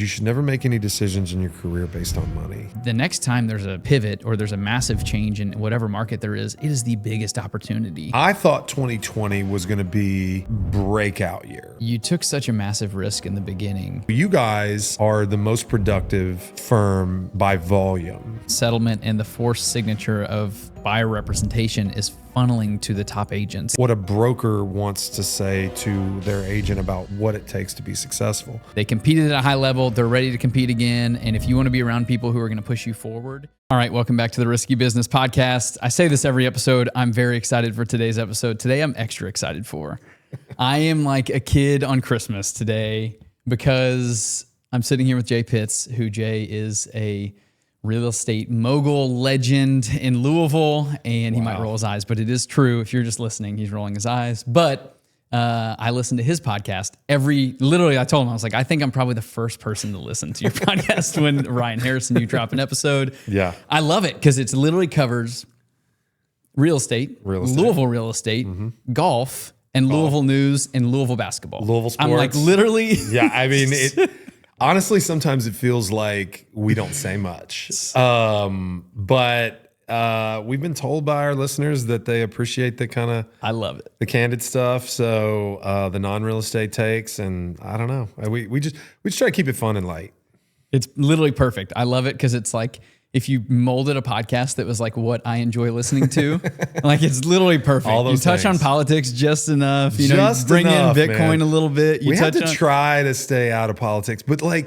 You should never make any decisions in your career based on money. The next time there's a pivot or there's a massive change in whatever market there is, it is the biggest opportunity. I thought 2020 was going to be breakout year. You took such a massive risk in the beginning. You guys are the most productive firm by volume. Settlement and the forced signature of buyer representation is funneling to the top agents. What a broker wants to say to their agent about what it takes to be successful. They competed at a high level. They're ready to compete again. And if you want to be around people who are going to push you forward. All right, welcome back to the Risky Business Podcast. I say this every episode. I'm very excited for today's episode. Today, I'm extra excited for. I am like a kid on Christmas today because I'm sitting here with Jay Pitts, who Jay is a real estate mogul legend in Louisville, and he might roll his eyes, but it is true. If you're just listening, he's rolling his eyes. But I listen to his podcast literally, I told him, I was like, I think I'm probably the first person to listen to your podcast when Ryan Harrison, you drop an episode. Yeah. I love it because it literally covers real estate, Louisville real estate, golf, and Louisville news and Louisville basketball. Louisville sports. I'm like literally. Yeah, I mean, honestly, sometimes it feels like we don't say much. But we've been told by our listeners that they appreciate the kind of... I love it. The candid stuff. So the non-real estate takes, and I don't know. We just try to keep it fun and light. It's literally perfect. I love it because it's like if you molded a podcast that was like what I enjoy listening to, like it's literally perfect. All those you touch things. on politics just enough. You Just bring enough, in Bitcoin man. a little bit. We have to try to stay out of politics, but I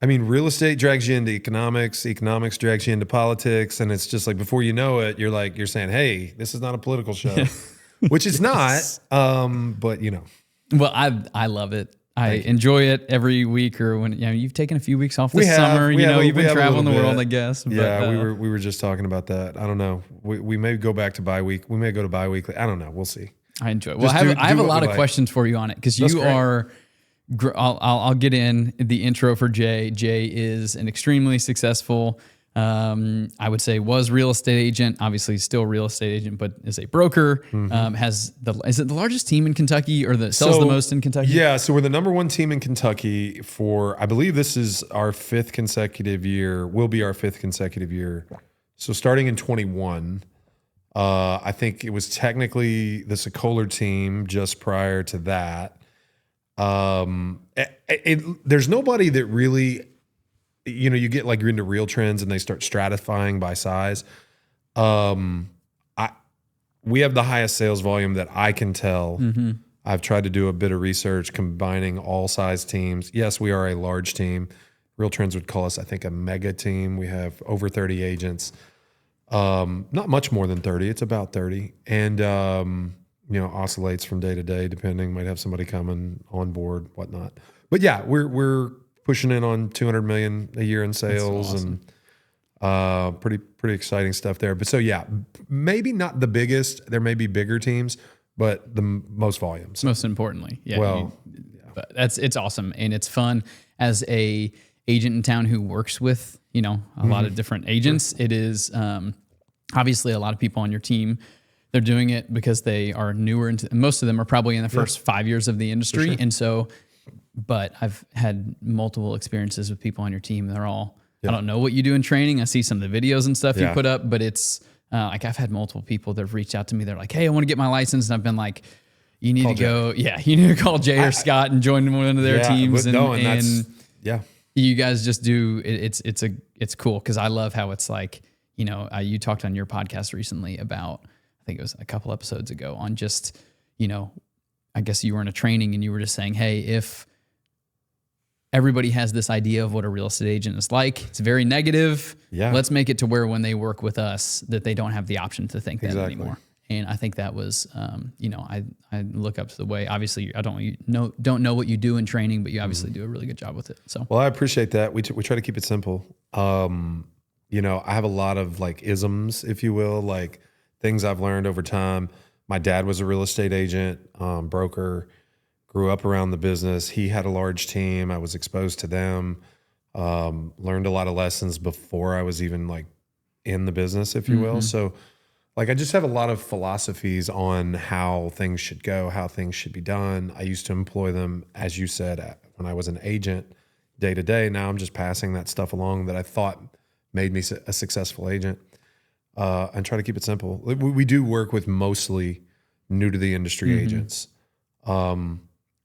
mean, real estate drags you into economics drags you into politics, and it's just like before you know it, you're saying, "Hey, this is not a political show," which it's not. But Well, I love it. I enjoy it every week, or when you've taken a few weeks off this summer. You've been traveling the world, I guess. Yeah, but, we were just talking about that. I don't know. We may go back to bi-week. We may go to bi-weekly. I don't know. We'll see. I enjoy it. Well, I have a lot of questions for you on it because you are. I'll get in the intro for Jay. Jay is an extremely successful, I would say, was real estate agent. Obviously, still real estate agent, but is a broker. Is it the largest team in Kentucky, or sells the most in Kentucky? Yeah, so we're the number one team in Kentucky for, I believe this is our fifth consecutive year. Will be our fifth consecutive year. So starting in 21, I think it was technically the Sokoler team just prior to that. There's nobody that really, you get like you're into real trends and they start stratifying by size. We have the highest sales volume that I can tell. I've tried to do a bit of research combining all size teams. Yes, we are a large team. Real Trends would call us, I think, a mega team. We have over 30 agents. Not much more than 30. It's about 30. And, oscillates from day to day, depending. Might have somebody coming on board, whatnot. But yeah, we're pushing in on 200 million a year in sales. That's awesome. And pretty exciting stuff there. But so yeah, maybe not the biggest. There may be bigger teams, but the most volumes. Most importantly, yeah. But it's awesome and it's fun as a agent in town who works with a lot of different agents. It is obviously a lot of people on your team. They're doing it because they are newer most of them are probably in the first 5 years of the industry. Sure. And so, but I've had multiple experiences with people on your team. They're all, I don't know what you do in training. I see some of the videos and stuff you put up, but it's like I've had multiple people that have reached out to me. They're like, "Hey, I want to get my license." And I've been like, you need to call Jay or Scott and join one of their teams. You guys just do it. It's cool. Cause I love how it's like, you talked on your podcast recently about, I think it was a couple episodes ago on just, I guess you were in a training and you were just saying, hey, if everybody has this idea of what a real estate agent is like, it's very negative. Yeah. Let's make it to where when they work with us, that they don't have the option to think that anymore. And I think that was, I look up to the way, obviously I don't know what you do in training, but you obviously do a really good job with it. So, well, I appreciate that. We try to keep it simple. I have a lot of like isms, if you will, like things I've learned over time. My dad was a real estate agent, broker, grew up around the business. He had a large team. I was exposed to them, learned a lot of lessons before I was even like in the business, if you will. So like, I just have a lot of philosophies on how things should go, how things should be done. I used to employ them, as you said, when I was an agent day to day. Now I'm just passing that stuff along that I thought made me a successful agent, and try to keep it simple. We do work with mostly new to the industry agents.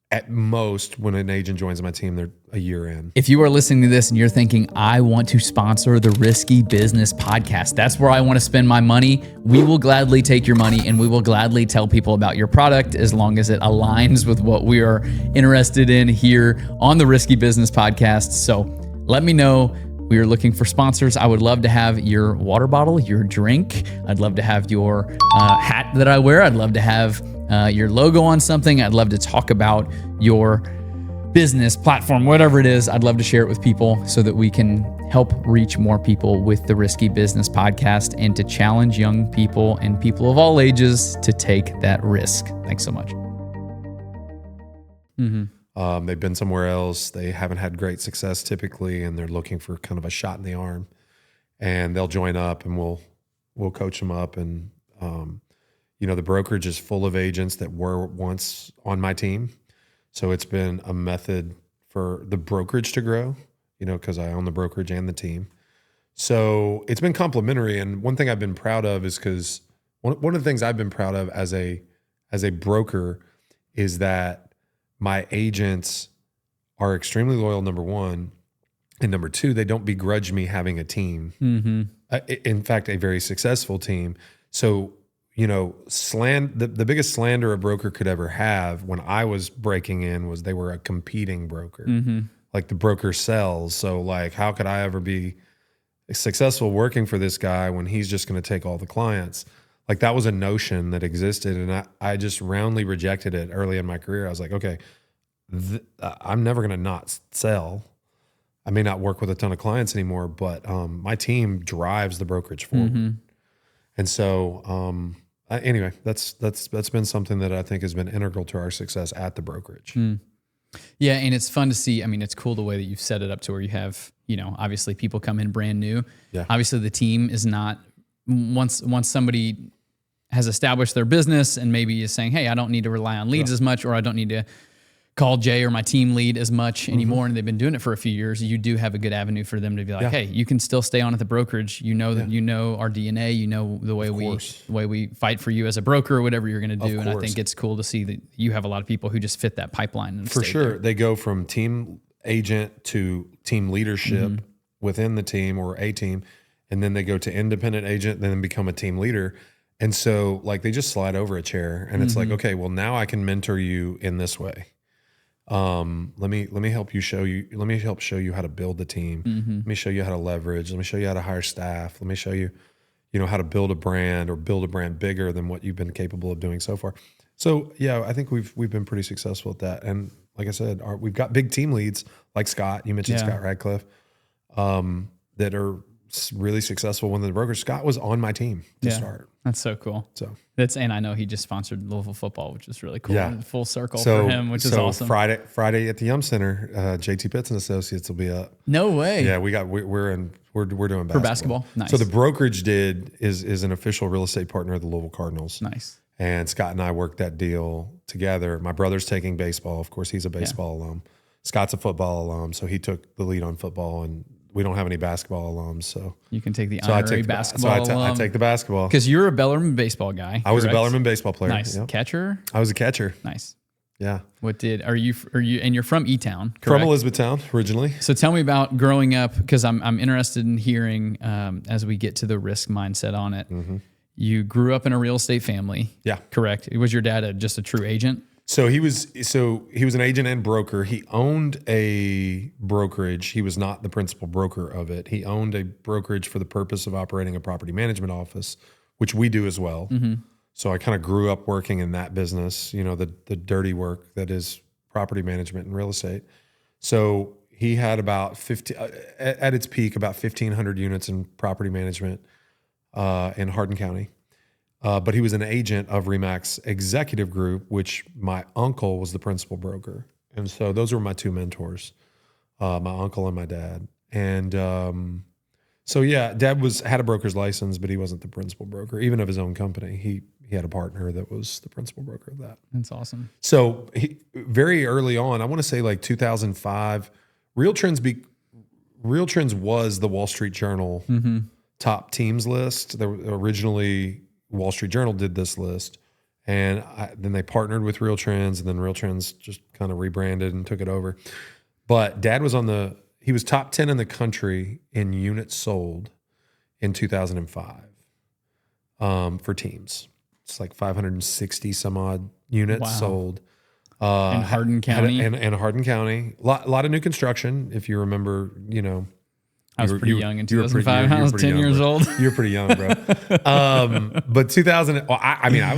At most, when an agent joins my team, they're a year in. If you are listening to this and you're thinking, I want to sponsor the Risky Business Podcast, that's where I want to spend my money, we will gladly take your money and we will gladly tell people about your product as long as it aligns with what we are interested in here on the Risky Business Podcast. So let me know. We are looking for sponsors. I would love to have your water bottle, your drink. I'd love to have your hat that I wear. I'd love to have your logo on something. I'd love to talk about your business platform, whatever it is. I'd love to share it with people so that we can help reach more people with the Risky Business Podcast and to challenge young people and people of all ages to take that risk. Thanks so much. They've been somewhere else. They haven't had great success typically, and they're looking for kind of a shot in the arm. And they'll join up, and we'll coach them up. And the brokerage is full of agents that were once on my team, so it's been a method for the brokerage to grow. Because I own the brokerage and the team, so it's been complementary. And one thing I've been proud of is because one of the things I've been proud of as a broker is that my agents are extremely loyal, number one. And number two, they don't begrudge me having a team. In fact, a very successful team. So, the biggest slander a broker could ever have when I was breaking in was they were a competing broker. Like the broker sells. So like, how could I ever be successful working for this guy when he's just going to take all the clients? Like that was a notion that existed, and I just roundly rejected it early in my career. I was like, okay, I'm never going to not sell. I may not work with a ton of clients anymore, but my team drives the brokerage forward. And so anyway, that's been something that I think has been integral to our success at the brokerage. Yeah, and it's fun to see. I mean, it's cool the way that you've set it up to where you have, obviously people come in brand new. Yeah. Obviously the team is not, once somebody has established their business and maybe is saying, hey, I don't need to rely on leads as much, or I don't need to call Jay or my team lead as much anymore, and they've been doing it for a few years, you do have a good avenue for them to be like, hey, you can still stay on at the brokerage. That you know our DNA, the way we fight for you as a broker or whatever you're going to do. And I think it's cool to see that you have a lot of people who just fit that pipeline. And for sure. There. They go from team agent to team leadership within the team or a team, and then they go to independent agent, then become a team leader. And so like they just slide over a chair, and it's like, okay, well now I can mentor you in this way. Let me help show you how to build the team. Let me show you how to leverage. Let me show you how to hire staff. Let me show you, how to build a brand or build a brand bigger than what you've been capable of doing so far. So yeah, I think we've been pretty successful at that. And like I said, we've got big team leads like Scott. You mentioned Scott Radcliffe, that are really successful when the brokerage. Scott was on my team to start. That's so cool. And I know he just sponsored Louisville football, which is really cool. Yeah. Full circle for him, which is awesome. Friday at the Yum Center, JT Pitts and Associates will be up. No way. Yeah, we're doing basketball. For basketball. Nice. So the brokerage is an official real estate partner of the Louisville Cardinals. Nice. And Scott and I worked that deal together. My brother's taking baseball. Of course, he's a baseball alum. Scott's a football alum, so he took the lead on football, and we don't have any basketball alums, so you can take the honorary basketball. I take the basketball because you're a Bellarmine baseball guy. I was a Bellarmine baseball player. Nice. Yep. Catcher. I was a catcher. Nice. Yeah. Are you and you're from E-Town, correct? From Elizabethtown originally. So tell me about growing up, because I'm interested in hearing as we get to the risk mindset on it. You grew up in a real estate family. Yeah. Correct. Was your dad just a true agent? So he was an agent and broker. He owned a brokerage. He was not the principal broker of it. He owned a brokerage for the purpose of operating a property management office, which we do as well. So I kind of grew up working in that business, the dirty work that is property management and real estate. So he had about at its peak, about 1,500 units in property management in Hardin County. But he was an agent of RE/MAX Executive Group, which my uncle was the principal broker. And so those were my two mentors, my uncle and my dad. And Dad had a broker's license, but he wasn't the principal broker, even of his own company. He had a partner that was the principal broker of that. That's awesome. So very early on, I want to say like 2005, Real Trends was the Wall Street Journal top teams list. Originally, Wall Street Journal did this list, and then they partnered with Real Trends, and then Real Trends just kind of rebranded and took it over. But Dad was he was top 10 in the country in units sold in 2005 for teams. It's like 560 some odd units sold. In Hardin County? And Hardin County. A lot of new construction, if you remember, I was pretty young in 2005. I was 10 years old. You were pretty young, bro. But 2000, I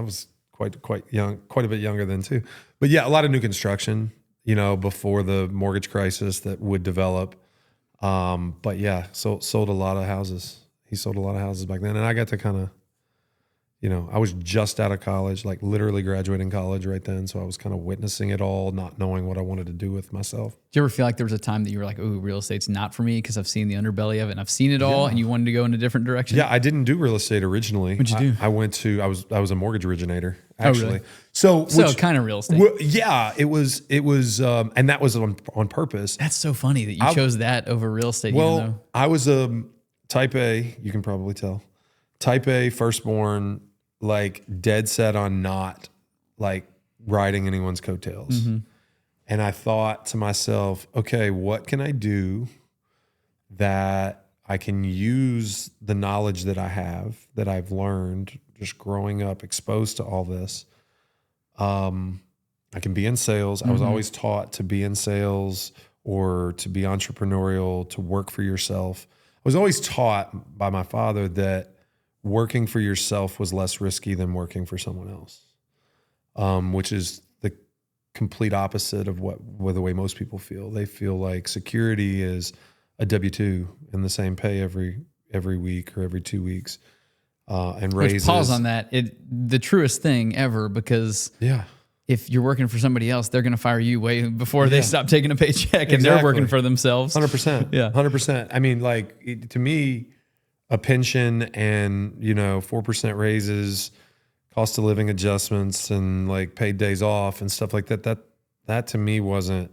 was quite young, quite a bit younger then too. But yeah, a lot of new construction, before the mortgage crisis that would develop. But yeah, sold a lot of houses. He sold a lot of houses back then. And I got to kind of, I was just out of college, like literally graduating college right then. So I was kind of witnessing it all, not knowing what I wanted to do with myself. Did you ever feel like there was a time that you were like, "Ooh, real estate's not for me," because I've seen the underbelly of it and I've seen it all, and you wanted to go in a different direction? Yeah, I didn't do real estate originally. What'd you do? I was a mortgage originator, actually. Oh, really? So kind of real estate. Yeah, it was, and that was on purpose. That's so funny that you chose that over real estate. Well, I was a type A, you can probably tell, type A firstborn, like dead set on not like riding anyone's coattails. Mm-hmm. And I thought to myself, okay, what can I do that I can use the knowledge that I have, that I've learned just growing up, exposed to all this. I can be in sales. I was always taught to be in sales or to be entrepreneurial, to work for yourself. I was always taught by my father that working for yourself was less risky than working for someone else, which is the complete opposite of the way most people feel. They feel like security is a W-2 and the same pay every week or every 2 weeks, and raises. Which, pause on that. The truest thing ever, because if you're working for somebody else, they're going to fire you way before they stop taking a paycheck, and they're working for themselves. 100%. Yeah, 100%. I mean, like to me, a pension and 4% raises, cost of living adjustments, and like paid days off and stuff like that. That to me wasn't.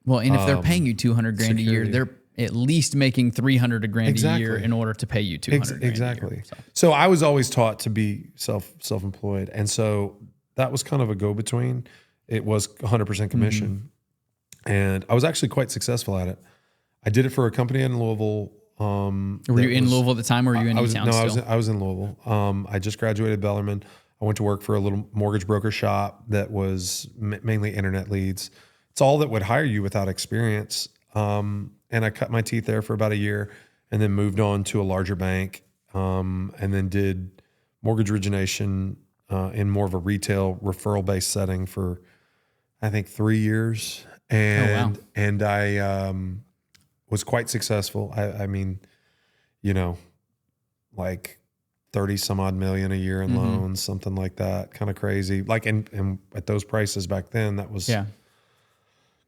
Well, and if they're paying you $200,000 a year, they're at least making $300,000 a year in order to pay you $200,000. Exactly. A year, so I was always taught to be self-employed, and so that was kind of a go-between. It was 100% commission, and I was actually quite successful at it. I did it for a company in Louisville. Were you in Louisville at the time, or were you in E-Town still? No, I was in Louisville. I just graduated Bellarmine. I went to work for a little mortgage broker shop that was mainly internet leads. It's all that would hire you without experience. And I cut my teeth there for about a year, and then moved on to a larger bank, and then did mortgage origination in more of a retail referral-based setting for, I think, 3 years. And I was quite successful. I mean, like 30 some odd million a year in loans, something like that, kind of crazy. Like, and at those prices back then, that was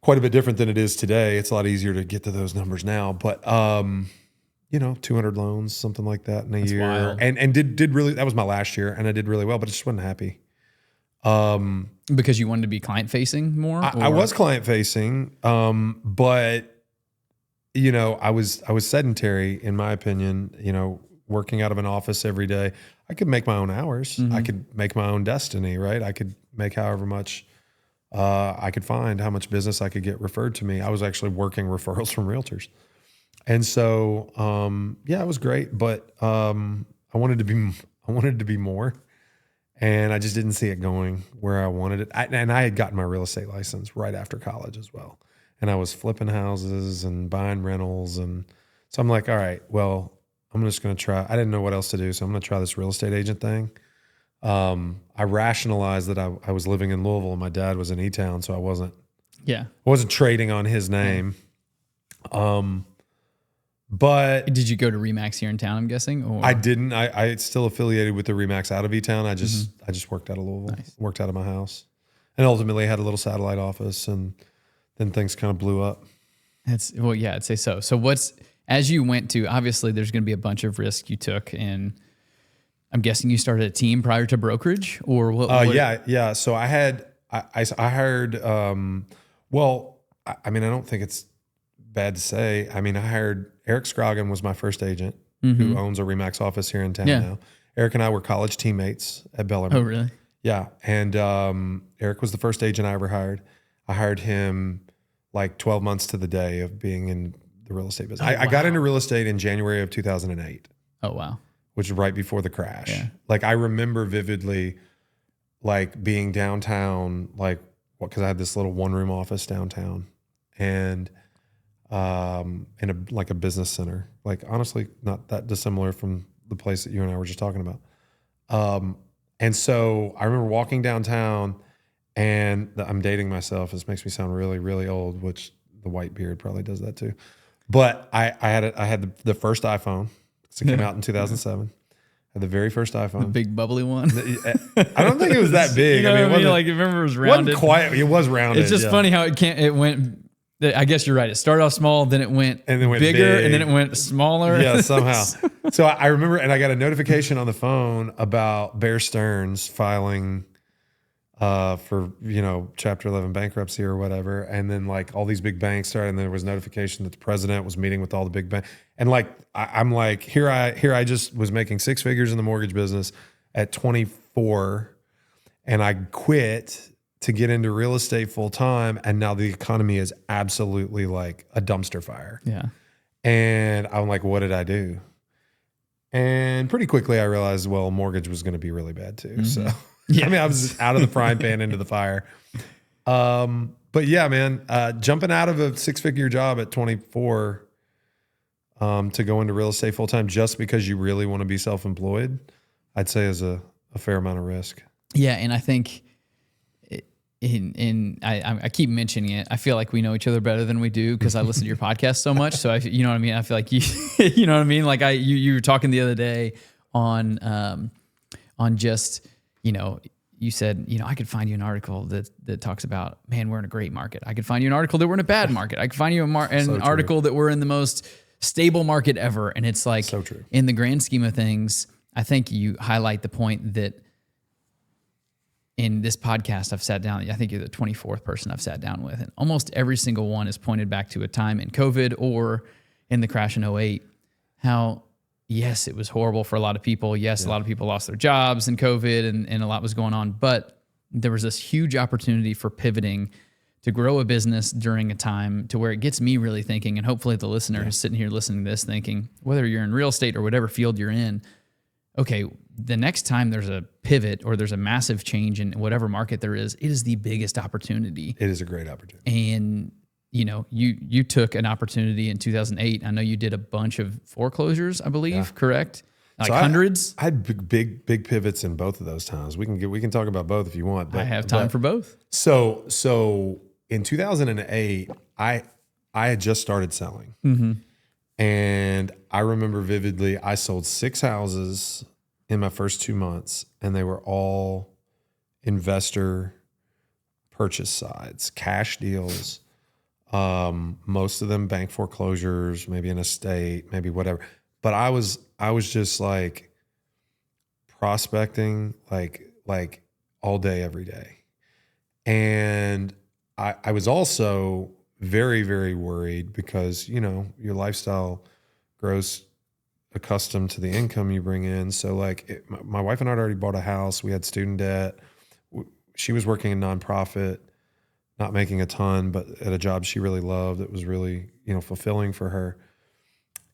quite a bit different than it is today. It's a lot easier to get to those numbers now, but 200 loans, something like that in a year. Wild. And did really, that was my last year, and I did really well, but I just wasn't happy. Because you wanted to be client facing more? I was client facing, but I was sedentary, in my opinion, working out of an office every day. I could make my own hours. I could make my own destiny, right? I could make however much I could find, how much business I could get referred to me. I was actually working referrals from realtors. And so, it was great, but I wanted to be more, and I just didn't see it going where I wanted it. And I had gotten my real estate license right after college as well. And I was flipping houses and buying rentals. And so I'm like, all right, well, I'm just going to try. I didn't know what else to do, so I'm going to try this real estate agent thing. I rationalized that I was living in Louisville and my dad was in E-Town, so I wasn't trading on his name. But did you go to RE/MAX here in town, I'm guessing? Or? I didn't. I still affiliated with the RE/MAX out of E-Town. I just worked out of Louisville, worked out of my house, and ultimately had a little satellite office, and then things kind of blew up. I'd say so. So as you went to, obviously there's going to be a bunch of risk you took, and I'm guessing you started a team prior to brokerage, or what? Yeah. So I hired, I mean, I don't think it's bad to say. I mean, I hired Eric Scroggin was my first agent who owns a Remax office here in town now. Eric and I were college teammates at Bellarmine. Oh, really? Yeah. And Eric was the first agent I ever hired. I hired him like 12 months to the day of being in the real estate business. I got into real estate in January of 2008. Oh, wow. Which is right before the crash. Yeah. Like I remember vividly like being downtown, like because I had this little one-room office downtown and in a business center. Like honestly, not that dissimilar from the place that you and I were just talking about. And so I remember walking downtown and I'm dating myself. This makes me sound really, really old, which the white beard probably does that too. But I had the first iPhone. So it came out in 2007. Had the very first iPhone. The big bubbly one. I don't think it was that big. You know I mean, what I mean? Like, remember it was rounded. Wasn't quite. It was rounded. It's just funny how it went. I guess you're right. It started off small, then it went bigger, big. and then it went smaller. Yeah, somehow. So I remember, and I got a notification on the phone about Bear Stearns filing for, Chapter 11 bankruptcy or whatever. And then like all these big banks started, and there was notification that the president was meeting with all the big banks. And like, I'm like, here I just was making 6 figures in the mortgage business at 24 and I quit to get into real estate full time. And now the economy is absolutely like a dumpster fire. Yeah. And I'm like, what did I do? And pretty quickly I realized, well, mortgage was going to be really bad too. So yeah. I mean, I was out of the frying pan into the fire. But yeah, man, jumping out of a 6-figure job at 24 to go into real estate full time just because you really want to be self-employed, I'd say is a fair amount of risk. Yeah, and I think I keep mentioning it. I feel like we know each other better than we do because I listen to your podcast so much. So you know what I mean. I feel like you know what I mean. Like you were talking the other day on just you said I could find you an article that talks about, man, we're in a great market. I could find you an article that we're in a bad market. I could find you an article that we're in the most stable market ever. And it's like, so true. In the grand scheme of things, I think you highlight the point that in this podcast I've sat down, I think you're the 24th person I've sat down with, and almost every single one is pointed back to a time in COVID or in the crash in 2008, how, yes, it was horrible for a lot of people. Yes, a lot of people lost their jobs in COVID and a lot was going on, but there was this huge opportunity for pivoting to grow a business during a time to where it gets me really thinking, and hopefully the listener who's sitting here listening to this thinking, whether you're in real estate or whatever field you're in, okay, the next time there's a pivot or there's a massive change in whatever market there is, it is the biggest opportunity. It is a great opportunity. And you took an opportunity in 2008. I know you did a bunch of foreclosures, I believe, correct? Like so hundreds? I had big pivots in both of those times. We can talk about both if you want. But, I have time for both. So in 2008, I had just started selling. Mm-hmm. And I remember vividly, I sold 6 houses in my first 2 months, and they were all investor purchase sides, cash deals. Most of them bank foreclosures, maybe an estate, maybe whatever. But I was just like prospecting like all day, every day. And I was also very, very worried because, your lifestyle grows accustomed to the income you bring in. So like my wife and I had already bought a house. We had student debt. She was working in nonprofit, not making a ton, but at a job she really loved. It was really, fulfilling for her.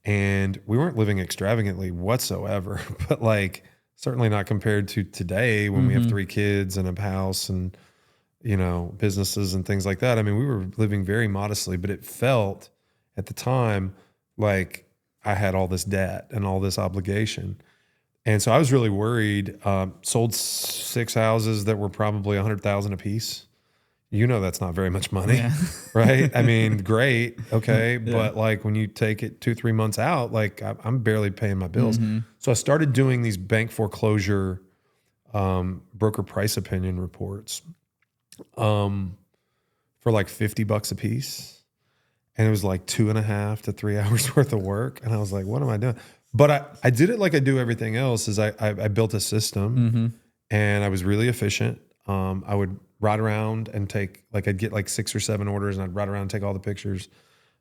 And we weren't living extravagantly whatsoever, but like certainly not compared to today when we have 3 kids and a house and, businesses and things like that. I mean, we were living very modestly, but it felt at the time like I had all this debt and all this obligation. And so I was really worried. Sold 6 houses that were probably $100,000 a piece. That's not very much money, right? I mean, great. Okay. Yeah. But like when you take it 2-3 months out, like I'm barely paying my bills. Mm-hmm. So I started doing these bank foreclosure, broker price opinion reports, for like $50 a piece. And it was like 2.5 to 3 hours worth of work. And I was like, what am I doing? But I did it like I do everything else is I built a system and I was really efficient. I would ride around and take, like, I'd get like 6 or 7 orders and I'd ride around and take all the pictures.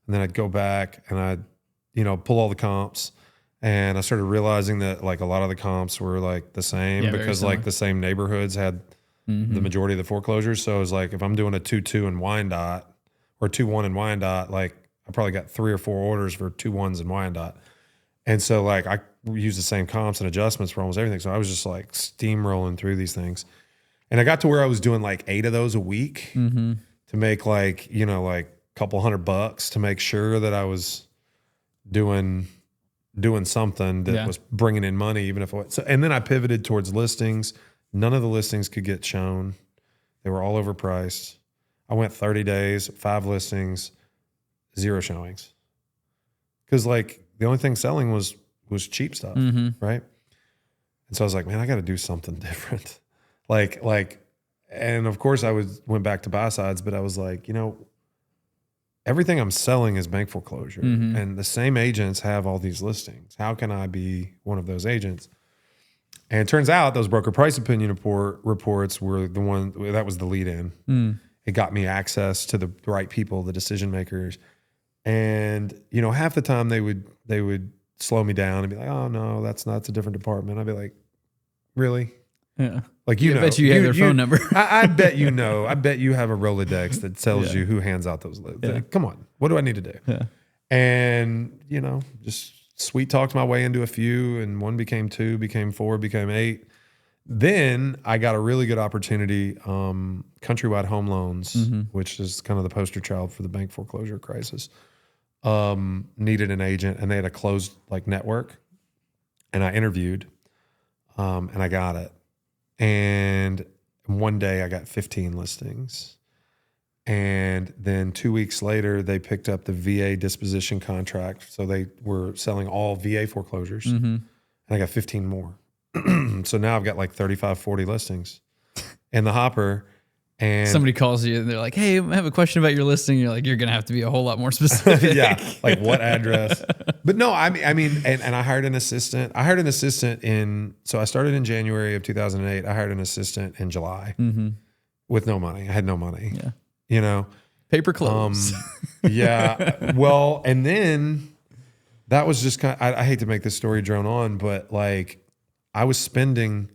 And then I'd go back and I'd, pull all the comps. And I started realizing that like a lot of the comps were like the same because like the same neighborhoods had the majority of the foreclosures. So it was like, if I'm doing a 2-2 in Wyandotte or 2-1 in Wyandotte, like I probably got 3 or 4 orders for 2-1s in Wyandotte. And so like I used the same comps and adjustments for almost everything. So I was just like steamrolling through these things. And I got to where I was doing like 8 of those a week to make like, like a couple $100 to make sure that I was doing something that was bringing in money, even if it was. So, and then I pivoted towards listings. None of the listings could get shown. They were all overpriced. I went 30 days, 5 listings, 0 showings. Because like the only thing selling was cheap stuff, right? And so I was like, man, I got to do something different. And of course I went back to buy sides, but I was like, everything I'm selling is bank foreclosure, and the same agents have all these listings. How can I be one of those agents? And it turns out those broker price opinion reports were the one that was the lead in. It got me access to the right people, the decision makers. And, half the time they would slow me down and be like, oh no, that's a different department. I'd be like, really? Yeah. Like, I bet you have their phone number. I bet I bet you have a Rolodex that tells you who hands out those lists. Like, come on, what do I need to do? Yeah. And, just sweet talked my way into a few, and 1 became 2, became 4, became 8. Then I got a really good opportunity, Countrywide Home Loans, which is kind of the poster child for the bank foreclosure crisis, needed an agent, and they had a closed like network, and I interviewed, and I got it. And one day I got 15 listings. And then 2 weeks later, they picked up the VA disposition contract. So they were selling all VA foreclosures. And I got 15 more. So now I've got like 35, 40 listings in the hopper. And somebody calls you and they're like, hey, I have a question about your listing. You're like, you're going to have to be a whole lot more specific. Yeah. Like what address? But no, I mean, and I hired an assistant. So I started in January of 2008. I hired an assistant in July with no money. I had no money, paper clothes. Yeah. Well, and then that was just kind of, I hate to make this story drone on, but like I was spending,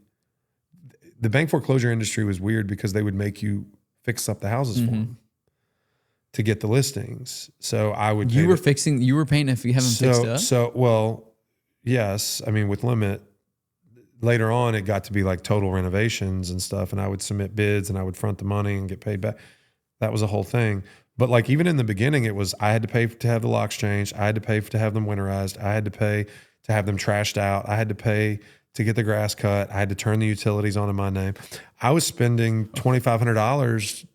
the bank foreclosure industry was weird because they would make you fix up the houses for them to get the listings. So I would. You were paying if you haven't fixed up? So, well, yes. I mean, with limit, later on, it got to be like total renovations and stuff. And I would submit bids and I would front the money and get paid back. That was a whole thing. But like, even in the beginning, it was, I had to pay to have the locks changed. I had to pay to have them winterized. I had to pay to have them trashed out. I had to pay to get the grass cut. I had to turn the utilities on in my name. I was spending $2,500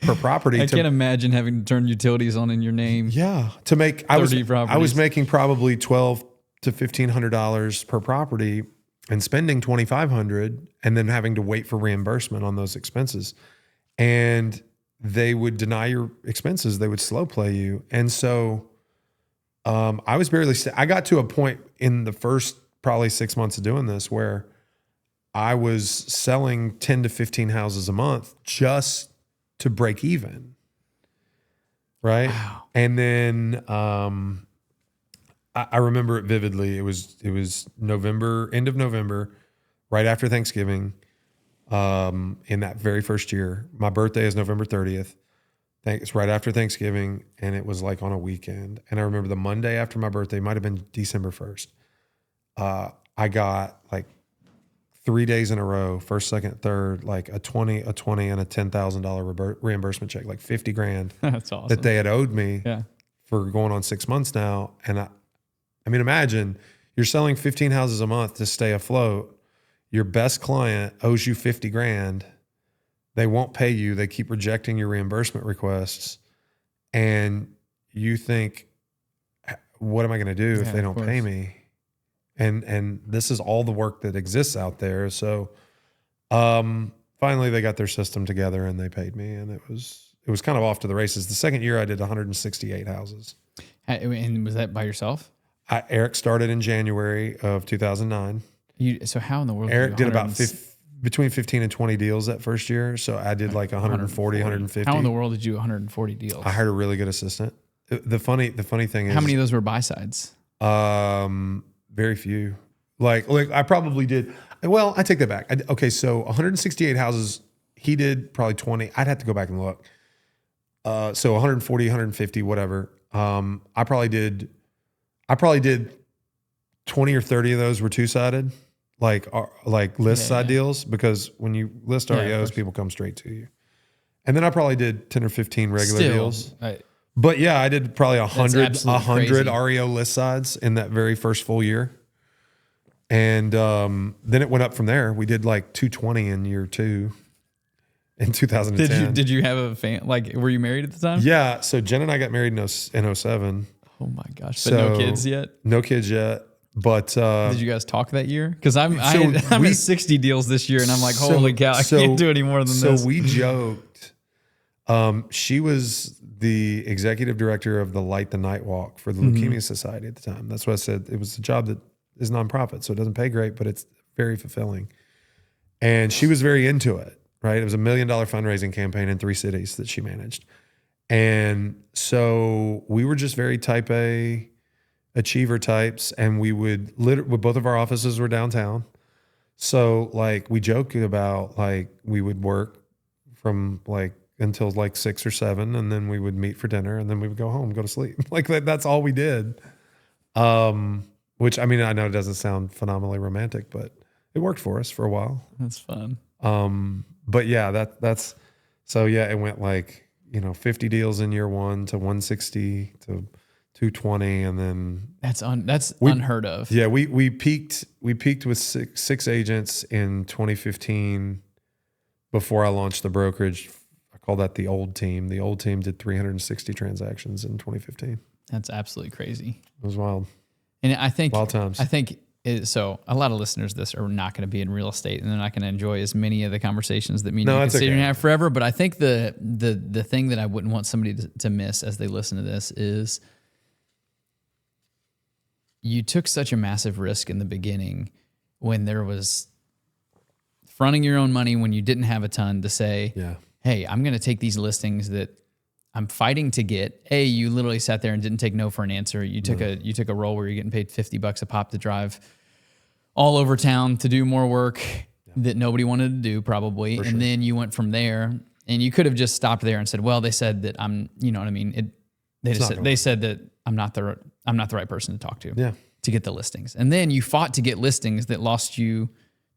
per property. I can't imagine having to turn utilities on in your name. Yeah. To make, I was making probably $1,200 to $1,500 per property and spending $2,500 and then having to wait for reimbursement on those expenses. And they would deny your expenses. They would slow play you. And so I was I got to a point in the first probably 6 months of doing this where I was selling 10 to 15 houses a month just to break even. Right. Wow. And then I remember it vividly. It was November, end of November, right after Thanksgiving. In that very first year, my birthday is November 30th. It's right after Thanksgiving, and it was like on a weekend. And I remember the Monday after my birthday, might have been December 1st. I got like 3 days in a row, first, second, third, like a 20, and a $10,000 reimbursement check, like 50 grand. That's awesome. That they had owed me Yeah. for going on 6 months now. And I mean, imagine you're selling 15 houses a month to stay afloat. Your best client owes you 50 grand. They won't pay you. They keep rejecting your reimbursement requests. And you think, what am I going to do if they don't pay me? And this is all the work that exists out there. So finally they got their system together and they paid me, and it was kind of off to the races. The second year I did 168 houses. And was that by yourself? Eric started in January of 2009. So how in the world? Eric did about between 15 and 20 deals that first year. So I did like 140, 150. How in the world did you do 140 deals? I hired a really good assistant. The funny thing is, how many of those were buy sides? Very few. Like I probably did. Well, I take that back. Okay, so 168 houses. He did probably 20. I'd have to go back and look. So 140, 150, whatever. I probably did 20 or 30 of those were two-sided, like list side deals, because when you list REOs, people come straight to you. And then I probably did 10 or 15 regular deals. But yeah, I did probably 100 REO list sides in that very first full year. And then it went up from there. We did like 220 in year 2 in 2010. Did you have a fan? Like, were you married at the time? Yeah. So Jen and I got married in 07. Oh my gosh. But no kids yet? No kids yet. But did you guys talk that year? Because I'm at 60 deals this year, and I'm like, holy cow, I can't do any more than this. So we joked. She was the executive director of the Light the Night Walk for the Leukemia Society at the time. That's what I said. It was a job that is nonprofit, so it doesn't pay great, but it's very fulfilling. And she was very into it, right? It was $1 million fundraising campaign in 3 cities that she managed. And so we were just very type A achiever types, and we would both of our offices were downtown. So like we joke about like we would work from like until like 6 or 7, and then we would meet for dinner, and then we would go home, go to sleep. Like that's all we did. Which, I mean, I know it doesn't sound phenomenally romantic, but it worked for us for a while. That's fun. But yeah, that's so yeah, it went like, 50 deals in year 1 to 160 to 220, and then that's unheard of. Yeah, we peaked with six agents in 2015 before I launched the brokerage. I call that the old team. The old team did 360 transactions in 2015. That's absolutely crazy. It was wild. And I think wild times. So a lot of listeners to this are not going to be in real estate, and they're not going to enjoy as many of the conversations that me and you can sit here and have forever. But I think the thing that I wouldn't want somebody to miss as they listen to this is you took such a massive risk in the beginning when there was fronting your own money when you didn't have a ton to say, hey, I'm going to take these listings that I'm fighting to get. You literally sat there and didn't take no for an answer. You took a role where you're getting paid $50 a pop to drive all over town to do more work that nobody wanted to do probably. And then you went from there, and you could have just stopped there and said, well, they said that I'm, you know what I mean? They said that I'm not the right person to talk to to get the listings. And then you fought to get listings that lost you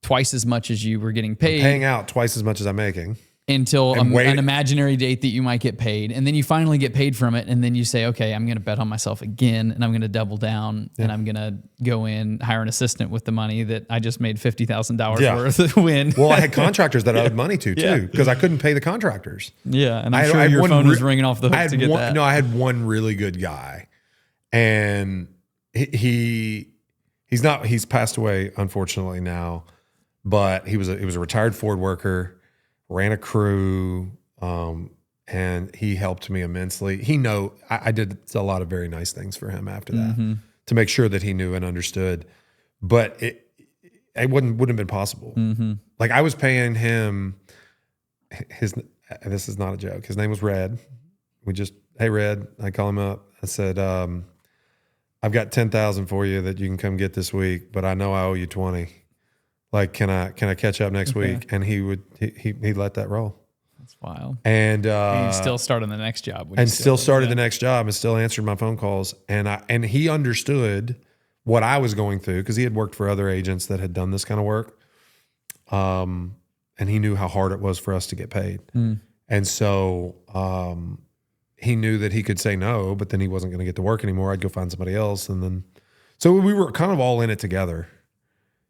twice as much as you were getting paid. I'm paying out twice as much as I'm making. Until an imaginary date that you might get paid. And then you finally get paid from it. And then you say, okay, I'm going to bet on myself again, and I'm going to double down, and I'm going to go in, hire an assistant with the money that I just made $50,000 worth win. Well, I had contractors that I owed money to too, because I couldn't pay the contractors. Yeah. And I'm sure your phone was ringing off the hook to get that. No, I had one really good guy, and he's passed away, unfortunately, now, but he was a retired Ford worker, ran a crew, and he helped me immensely. I did a lot of very nice things for him after that to make sure that he knew and understood, but it wouldn't have been possible. Like I was paying him this is not a joke. His name was Red. Hey Red, I call him up. I said, I've got 10,000 for you that you can come get this week, but I know I owe you 20. Like, can I catch up next week? And he let that roll. That's wild. And you still started the next job. And still started the next job and still answered my phone calls. And he understood what I was going through because he had worked for other agents that had done this kind of work. And he knew how hard it was for us to get paid. And so he knew that he could say no, but then he wasn't going to get to work anymore. I'd go find somebody else. And then, so we were kind of all in it together.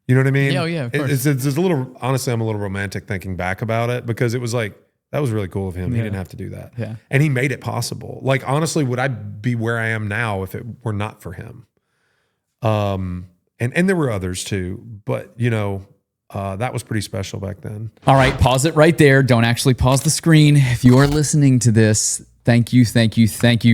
You know what I mean? Yeah, of course. It's a little, honestly, I'm a little romantic thinking back about it because it was like, that was really cool of him. He didn't have to do that. Yeah. And he made it possible. Like, honestly, would I be where I am now if it were not for him? And there were others too, but that was pretty special back then. All right. Pause it right there. Don't actually pause the screen. If you are listening to this, Thank you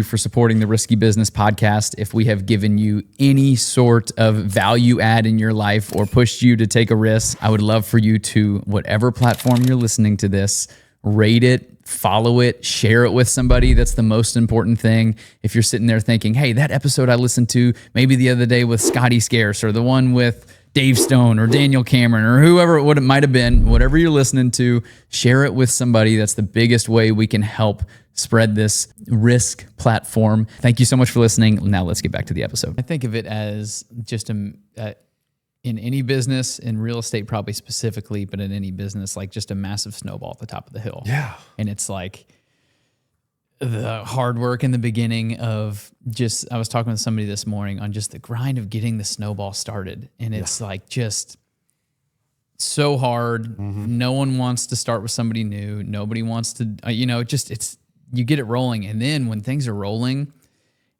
for supporting the Risky Business Podcast. If we have given you any sort of value add in your life or pushed you to take a risk, I would love for you to, whatever platform you're listening to this, rate it, follow it, share it with somebody. That's the most important thing. If you're sitting there thinking, hey, that episode I listened to maybe the other day with Scotty Scarce, or the one with Dave Stone or Daniel Cameron or whoever it might have been, whatever you're listening to, share it with somebody. That's the biggest way we can help spread this risk platform. Thank you so much for listening. Now let's get back to the episode. I think of it as just in any business, in real estate probably specifically, but in any business, like just a massive snowball at the top of the hill. Yeah. And it's like the hard work in the beginning of just, I was talking with somebody this morning on just the grind of getting the snowball started. And it's like just so hard. No one wants to start with somebody new. Nobody wants to, you get it rolling. And then when things are rolling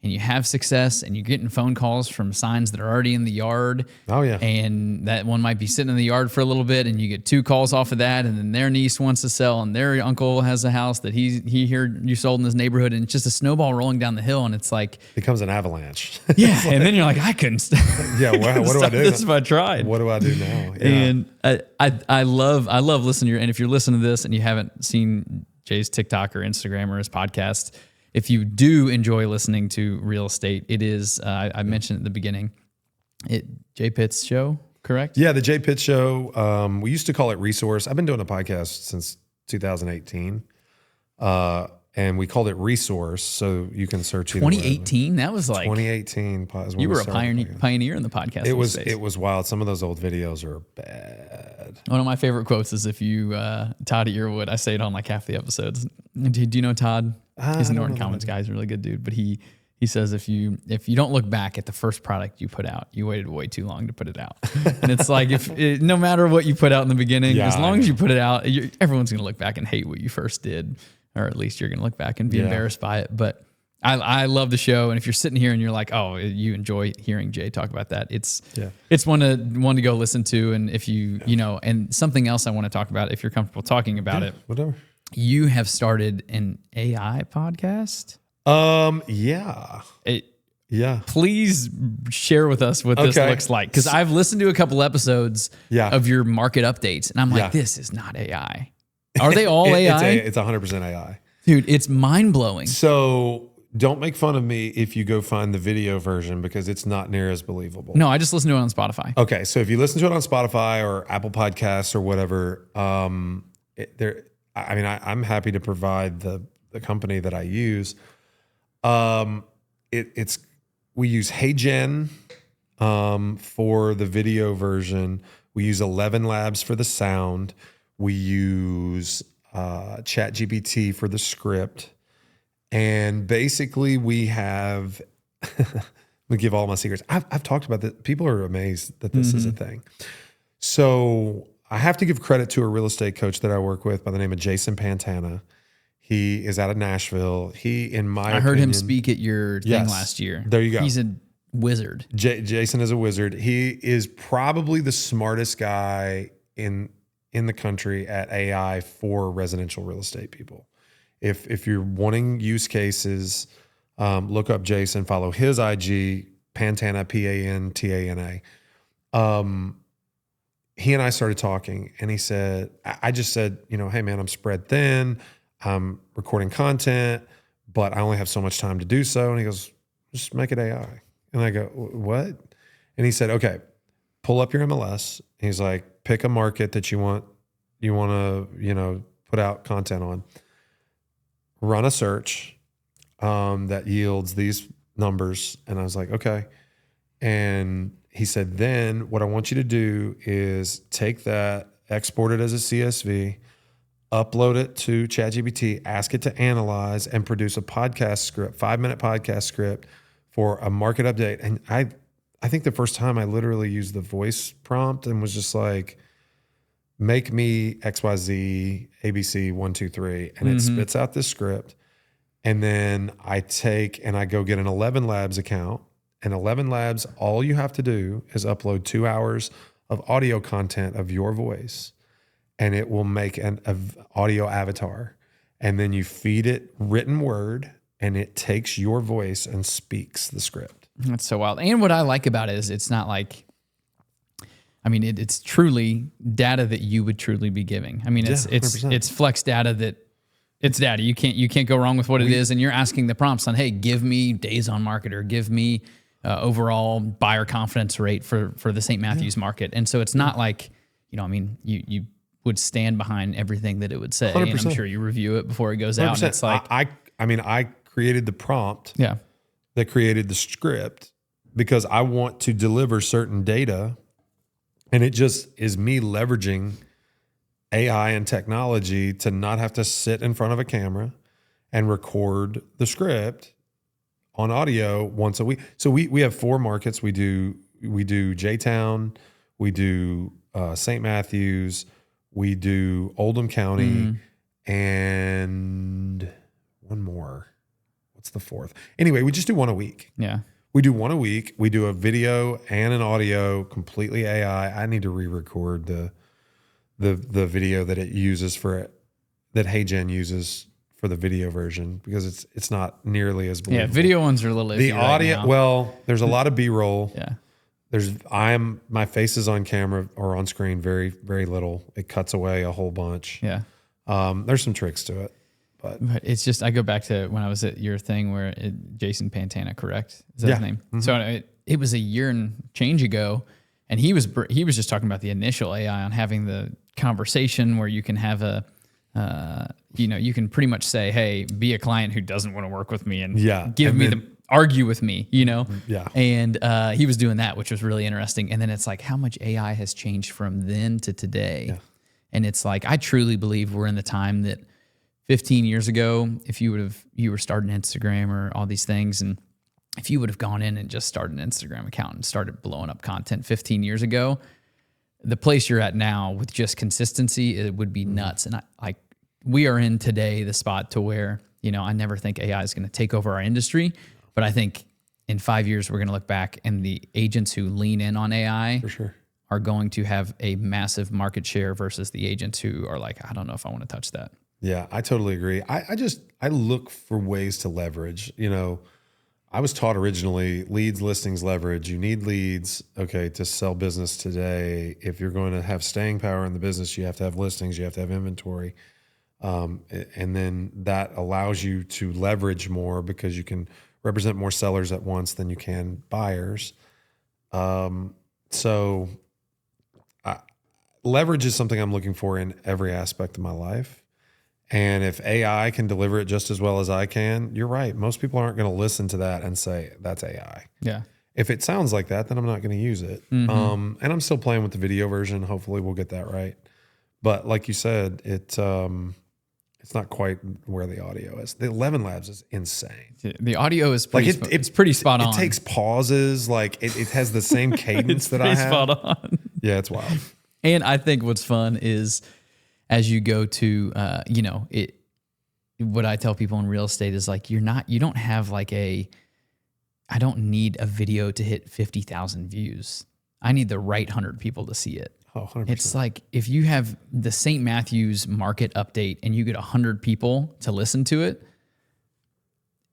and you have success and you're getting phone calls from signs that are already in the yard. Oh, yeah. And that one might be sitting in the yard for a little bit and you get 2 calls off of that. And then their niece wants to sell and their uncle has a house that he heard you sold in his neighborhood. And it's just a snowball rolling down the hill. And it's like, becomes an avalanche. yeah. And then you're like, I couldn't yeah. What do I do? This if I tried. What do I do now? Yeah. And I love listening to your, and if you're listening to this and you haven't seen Jay's TikTok or Instagram or his podcast, if you do enjoy listening to real estate, it is, I mentioned at the beginning, Jay Pitt's show, correct? Yeah, the Jay Pitt Show. We used to call it Resource. I've been doing a podcast since 2018. And we called it Resource, so you can search 2018? That was like 2018. You were a pioneer in the podcast. It was wild. Some of those old videos are bad. One of my favorite quotes is if you Todd Earwood. I say it on like half the episodes. Do you know Todd? He's a Norton Commons guy. He's a really good dude. But he says if you don't look back at the first product you put out, you waited way too long to put it out. And it's like no matter what you put out in the beginning, as long as you put it out, everyone's going to look back and hate what you first did. Or at least you're going to look back and be embarrassed by it. But I love the show. And if you're sitting here and you're like, oh, you enjoy hearing Jay talk about that, it's one to go listen to. And if and something else I want to talk about, if you're comfortable talking about it, whatever. You have started an AI podcast. Yeah. Please share with us what this looks like. Because I've listened to a couple episodes of your market updates. And I'm like, this is not AI. Are they all AI? It's 100% AI. Dude, it's mind-blowing. So don't make fun of me if you go find the video version because it's not near as believable. No, I just listened to it on Spotify. Okay, so if you listen to it on Spotify or Apple Podcasts or whatever, I'm happy to provide the company that I use. We use HeyGen for the video version. We use 11 Labs for the sound. We use ChatGPT for the script. And basically we have, let me give all my secrets. I've talked about this. People are amazed that this is a thing. So I have to give credit to a real estate coach that I work with by the name of Jason Pantana. He is out of Nashville. I heard him speak at your thing last year. There you go. He's a wizard. Jason is a wizard. He is probably the smartest guy in the country at AI for residential real estate people. If you're wanting use cases, look up Jason, follow his IG, Pantana, Pantana. He and I started talking and he said, I just said, hey man, I'm spread thin. I'm recording content, but I only have so much time to do so. And he goes, just make it AI. And I go, what? And he said, okay, pull up your MLS. And he's like, pick a market that you want to, put out content on. Run a search that yields these numbers. And I was like, okay. And he said, then what I want you to do is take that, export it as a CSV, upload it to ChatGPT, ask it to analyze and produce a podcast script, 5-minute podcast script for a market update. And I think the first time I literally used the voice prompt and was just like, make me XYZ ABC 1, 2, 3. And it spits out this script. And then I take and I go get an 11 Labs account. And 11 Labs, all you have to do is upload 2 hours of audio content of your voice. And it will make an audio avatar. and then you feed it written word, and it takes your voice and speaks the script. That's so wild. And what I like about it is it's not like, I mean, it's truly data that you would truly be giving. I mean, it's flex data that it's data. You can't go wrong with what it is. And you're asking the prompts on, hey, give me days on market, or give me overall buyer confidence rate for the St. Matthews market. And so it's not like, I mean, you would stand behind everything that it would say. 100%. And I'm sure you review it before it goes 100%. Out. And it's like, I created the prompt that created the script because I want to deliver certain data. And it just is me leveraging AI and technology to not have to sit in front of a camera and record the script on audio once a week. So we have 4 markets. We do J-Town, we do St. Matthews, we do Oldham County, and one more. What's the 4th? Anyway, we just do one a week. Yeah. We do one a week. We do a video and an audio, completely AI. I need to re-record the video that it uses that HeyGen uses for the video version, because it's not nearly as believable. Yeah, video ones are a little iffy. The audio, right now. well, there's a lot of B-roll. Yeah. My face is on camera or on screen very, very little. It cuts away a whole bunch. Yeah. There's some tricks to it. But it's just, I go back to when I was at your thing where Jason Pantana, correct? Is that his name? Mm-hmm. So it was a year and change ago, and he was just talking about the initial AI on having the conversation where you can have you can pretty much say, hey, be a client who doesn't want to work with me and argue with me, Yeah. And he was doing that, which was really interesting. And then it's like how much AI has changed from then to today. Yeah. And it's like, I truly believe we're in the time that 15 years ago, if you were starting Instagram or all these things, and if you would have gone in and just started an Instagram account and started blowing up content 15 years ago, the place you're at now with just consistency, it would be nuts. And we are in today the spot to where, I never think AI is going to take over our industry, but I think in 5 years, we're going to look back and the agents who lean in on AI for sure are going to have a massive market share versus the agents who are like, I don't know if I want to touch that. Yeah, I totally agree. I look for ways to leverage. I was taught originally leads, listings, leverage. You need leads, to sell business today. If you're going to have staying power in the business, you have to have listings, you have to have inventory. And then that allows you to leverage more because you can represent more sellers at once than you can buyers. So leverage is something I'm looking for in every aspect of my life. And if AI can deliver it just as well as I can, you're right. Most people aren't going to listen to that and say, that's AI. Yeah. If it sounds like that, then I'm not going to use it. And I'm still playing with the video version. Hopefully we'll get that right. But like you said, it's not quite where the audio is. The 11 Labs is insane. The audio is pretty, it's pretty spot on. It takes pauses. Like it has the same cadence that I have. Spot on. Yeah, it's wild. And I think what's fun is, as you go to, what I tell people in real estate is like, you don't have I don't need a video to hit 50,000 views. I need the right 100 people to see it. Oh, 100%. It's like, if you have the St. Matthews market update and you get 100 people to listen to it,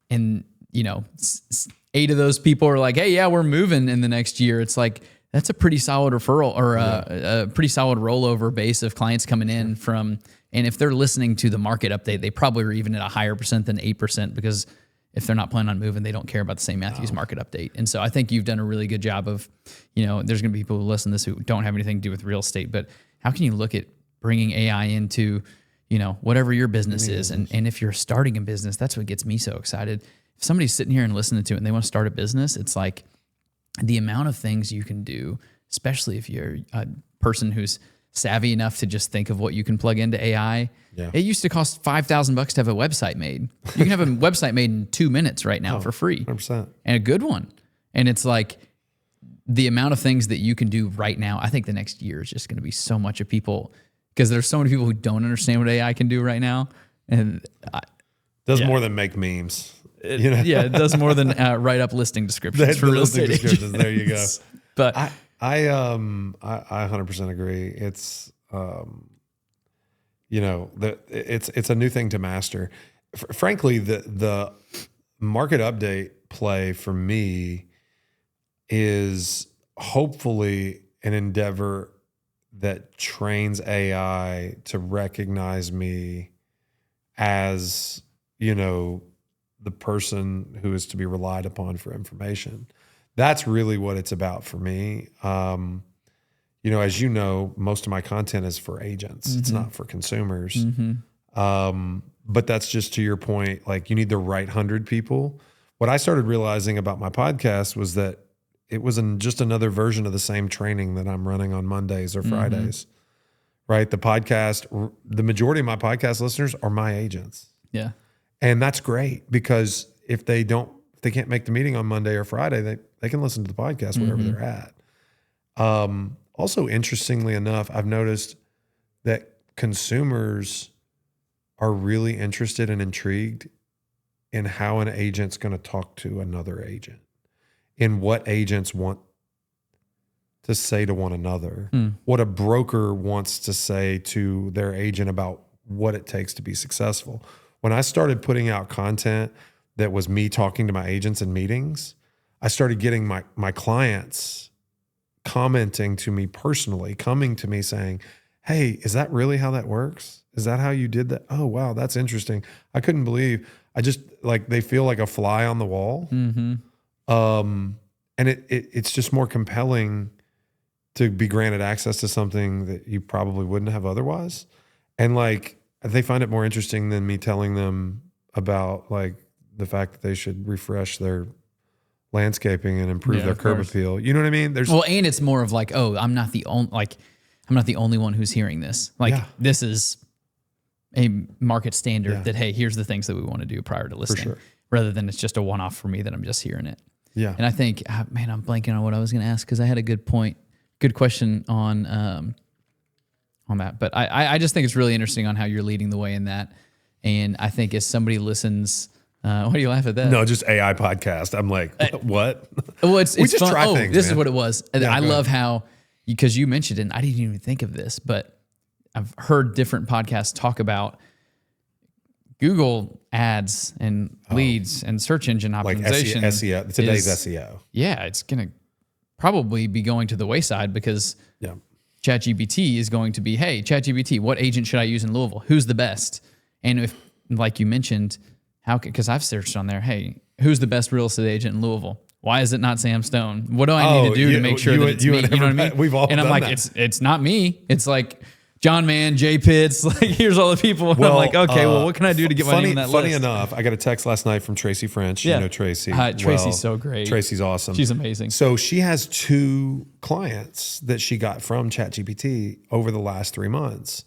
and 8 of those people are like, hey, yeah, we're moving in the next year. It's like, that's a pretty solid referral or a pretty solid rollover base of clients coming in from, and if they're listening to the market update, they probably are even at a higher percent than 8%, because if they're not planning on moving, they don't care about the St. Matthews market update. And so I think you've done a really good job of, there's going to be people who listen to this who don't have anything to do with real estate, but how can you look at bringing AI into, whatever your business is? And if you're starting a business, that's what gets me so excited. If somebody's sitting here and listening to it and they want to start a business, it's like, the amount of things you can do, especially if you're a person who's savvy enough to just think of what you can plug into AI. Yeah. It used to cost $5,000 to have a website made. You can have a website made in 2 minutes right now for free. 100%. And a good one. And it's like the amount of things that you can do right now. I think the next year is just going to be so much of people, because there's so many people who don't understand what AI can do right now. And does more than make memes. Yeah, it does more than write up listing descriptions for real estate agents. There you go. But I 100% agree. It's it's a new thing to master. Frankly, the market update play for me is hopefully an endeavor that trains AI to recognize me as, the person who is to be relied upon for information. That's really what it's about for me. As most of my content is for agents. It's not for consumers. But that's just to your point, like you need the right 100 people. What I started realizing about my podcast was that it was just another version of the same training that I'm running on Mondays or Fridays, right? The majority of my podcast listeners are my agents. Yeah. And that's great because if they can't make the meeting on Monday or Friday, they can listen to the podcast wherever they're at. Also, interestingly enough, I've noticed that consumers are really interested and intrigued in how an agent's going to talk to another agent, in what agents want to say to one another, what a broker wants to say to their agent about what it takes to be successful. When I started putting out content that was me talking to my agents in meetings, I started getting my clients commenting to me personally, coming to me saying, hey, is that really how that works? Is that how you did that? Oh, wow, that's interesting. I couldn't believe. I just they feel like a fly on the wall. And it's just more compelling to be granted access to something that you probably wouldn't have otherwise. And they find it more interesting than me telling them about the fact that they should refresh their landscaping and improve their curb appeal. You know what I mean? And it's more of I'm not the only one who's hearing this. This is a market standard that, hey, here's the things that we want to do prior to listing, rather than it's just a one-off for me that I'm just hearing it. Yeah. And I think, man, I'm blanking on what I was going to ask because I had a good question on that. But I just think it's really interesting on how you're leading the way in that. And I think as somebody listens, why do you laugh at that? No, just AI podcast. I'm like, what? Well, it's just fun. try things, This man. is what it was. Yeah, I love how, because you mentioned it, and I didn't even think of this, but I've heard different podcasts talk about Google ads and leads and search engine optimization. SEO, today's SEO. Yeah, it's going to probably be going to the wayside because ChatGPT is going to be, hey, ChatGPT, what agent should I use in Louisville? Who's the best? And if, like you mentioned, because I've searched on there, hey, who's the best real estate agent in Louisville? Why is it not Sam Stone? What do I need to do to make sure that it's me? You know what I mean? We've all and I'm done like, that. it's not me. It's like John Mann, Jay Pitts. Here's all the people. And I'm like, okay, what can I do to get my name on that list? Funny enough, I got a text last night from Tracy French. Yeah. You know Tracy. Tracy's so great. Tracy's awesome. She's amazing. So she has 2 clients that she got from ChatGPT over the last 3 months.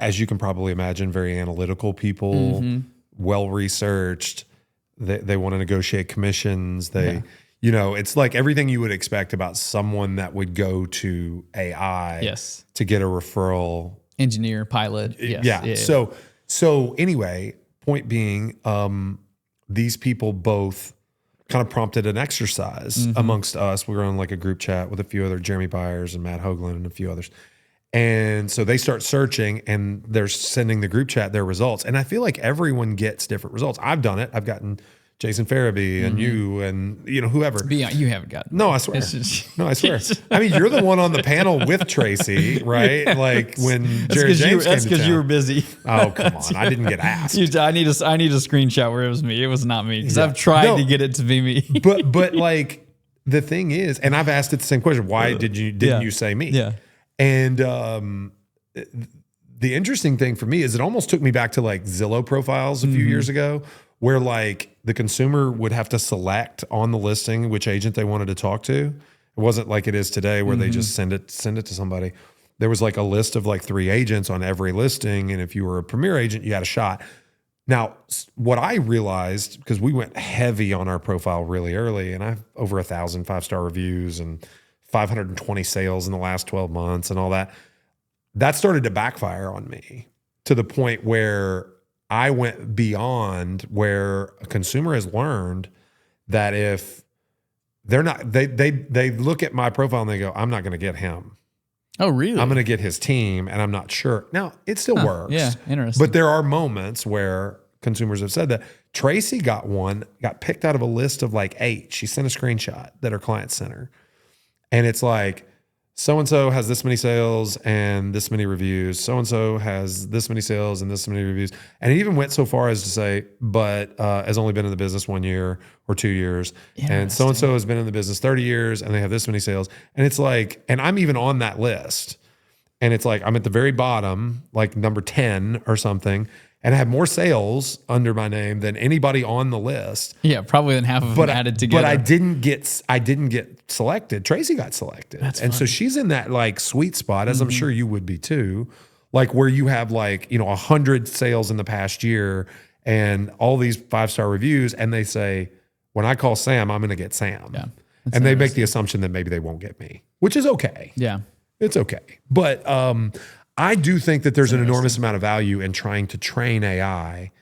As you can probably imagine, very analytical people, well-researched. They want to negotiate commissions. It's like everything you would expect about someone that would go to AI to get a referral. Engineer, pilot. Yes. Yeah. So anyway, point being, these people both kind of prompted an exercise amongst us. We were on a group chat with a few other, Jeremy Byers and Matt Hoagland and a few others. And so they start searching and they're sending the group chat their results. And I feel like everyone gets different results. I've done it. I've gotten Jason Farabee and you and whoever. You haven't gotten. No, I swear. No, I swear. I mean, you're the one on the panel with Tracy, right? When Jared James came That's because you were town. busy. Oh, come on. I didn't get asked. I need a screenshot where it was me. It was not me because I've tried to get it to be me. but the thing is, and I've asked it the same question. Why didn't you say me? Yeah. And the interesting thing for me is it almost took me back to Zillow profiles a few years ago, where the consumer would have to select on the listing which agent they wanted to talk to. It wasn't like it is today where they just send it to somebody. There was a list of 3 agents on every listing, and if you were a premier agent, you had a shot. Now, what I realized, because we went heavy on our profile really early, and I have over 1,000 5-star reviews and 520 sales in the last 12 months and all that, that started to backfire on me to the point where I went beyond where a consumer has learned that if they're not, they look at my profile and they go, I'm not going to get him. Oh, really? I'm going to get his team, and I'm not sure. Now, it still works. Yeah, interesting. But there are moments where consumers have said that. Tracy got picked out of a list of like 8. She sent a screenshot that her client sent her. And it's like, so-and-so has this many sales and this many reviews. So-and-so has this many sales and this many reviews. And it even went so far as to say, but has only been in the business 1 year or 2 years. And so-and-so has been in the business 30 years and they have this many sales. And it's like, and I'm even on that list. And it's like, I'm at the very bottom, like number 10 or something. And I have more sales under my name than anybody on the list. Yeah, probably than half of them added together. But I didn't get selected. Tracy got selected. And funny. So she's in that like sweet spot, as I'm sure you would be too, like where you have like, 100 sales in the past year and all these 5-star reviews. And they say, when I call Sam, I'm going to get Sam. Yeah, and they make the assumption that maybe they won't get me, which is okay. Yeah. It's okay. But I do think that there's an enormous amount of value in trying to train AI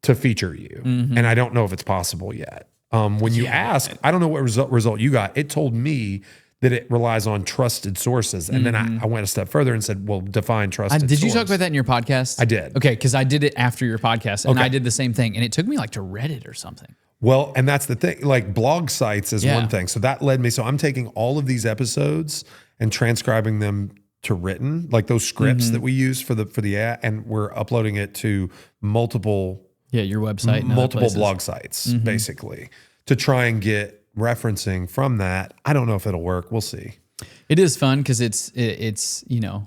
to feature you. And I don't know if it's possible yet. When you ask, I don't know what result you got. It told me that it relies on trusted sources. And then I went a step further and said, well, define trusted Did source. you talk about that in your podcast? I did. Okay, because I did it after your podcast. And I did the same thing. And it took me like to Reddit or something. Well, and that's the thing. Like blog sites is one thing. So that led me. So I'm taking all of these episodes and transcribing them to written, like those scripts that we use for the ad, and we're uploading it to multiple your website, and multiple blog sites, basically, to try and get referencing from that. I don't know if it'll work. We'll see. It is fun because it's the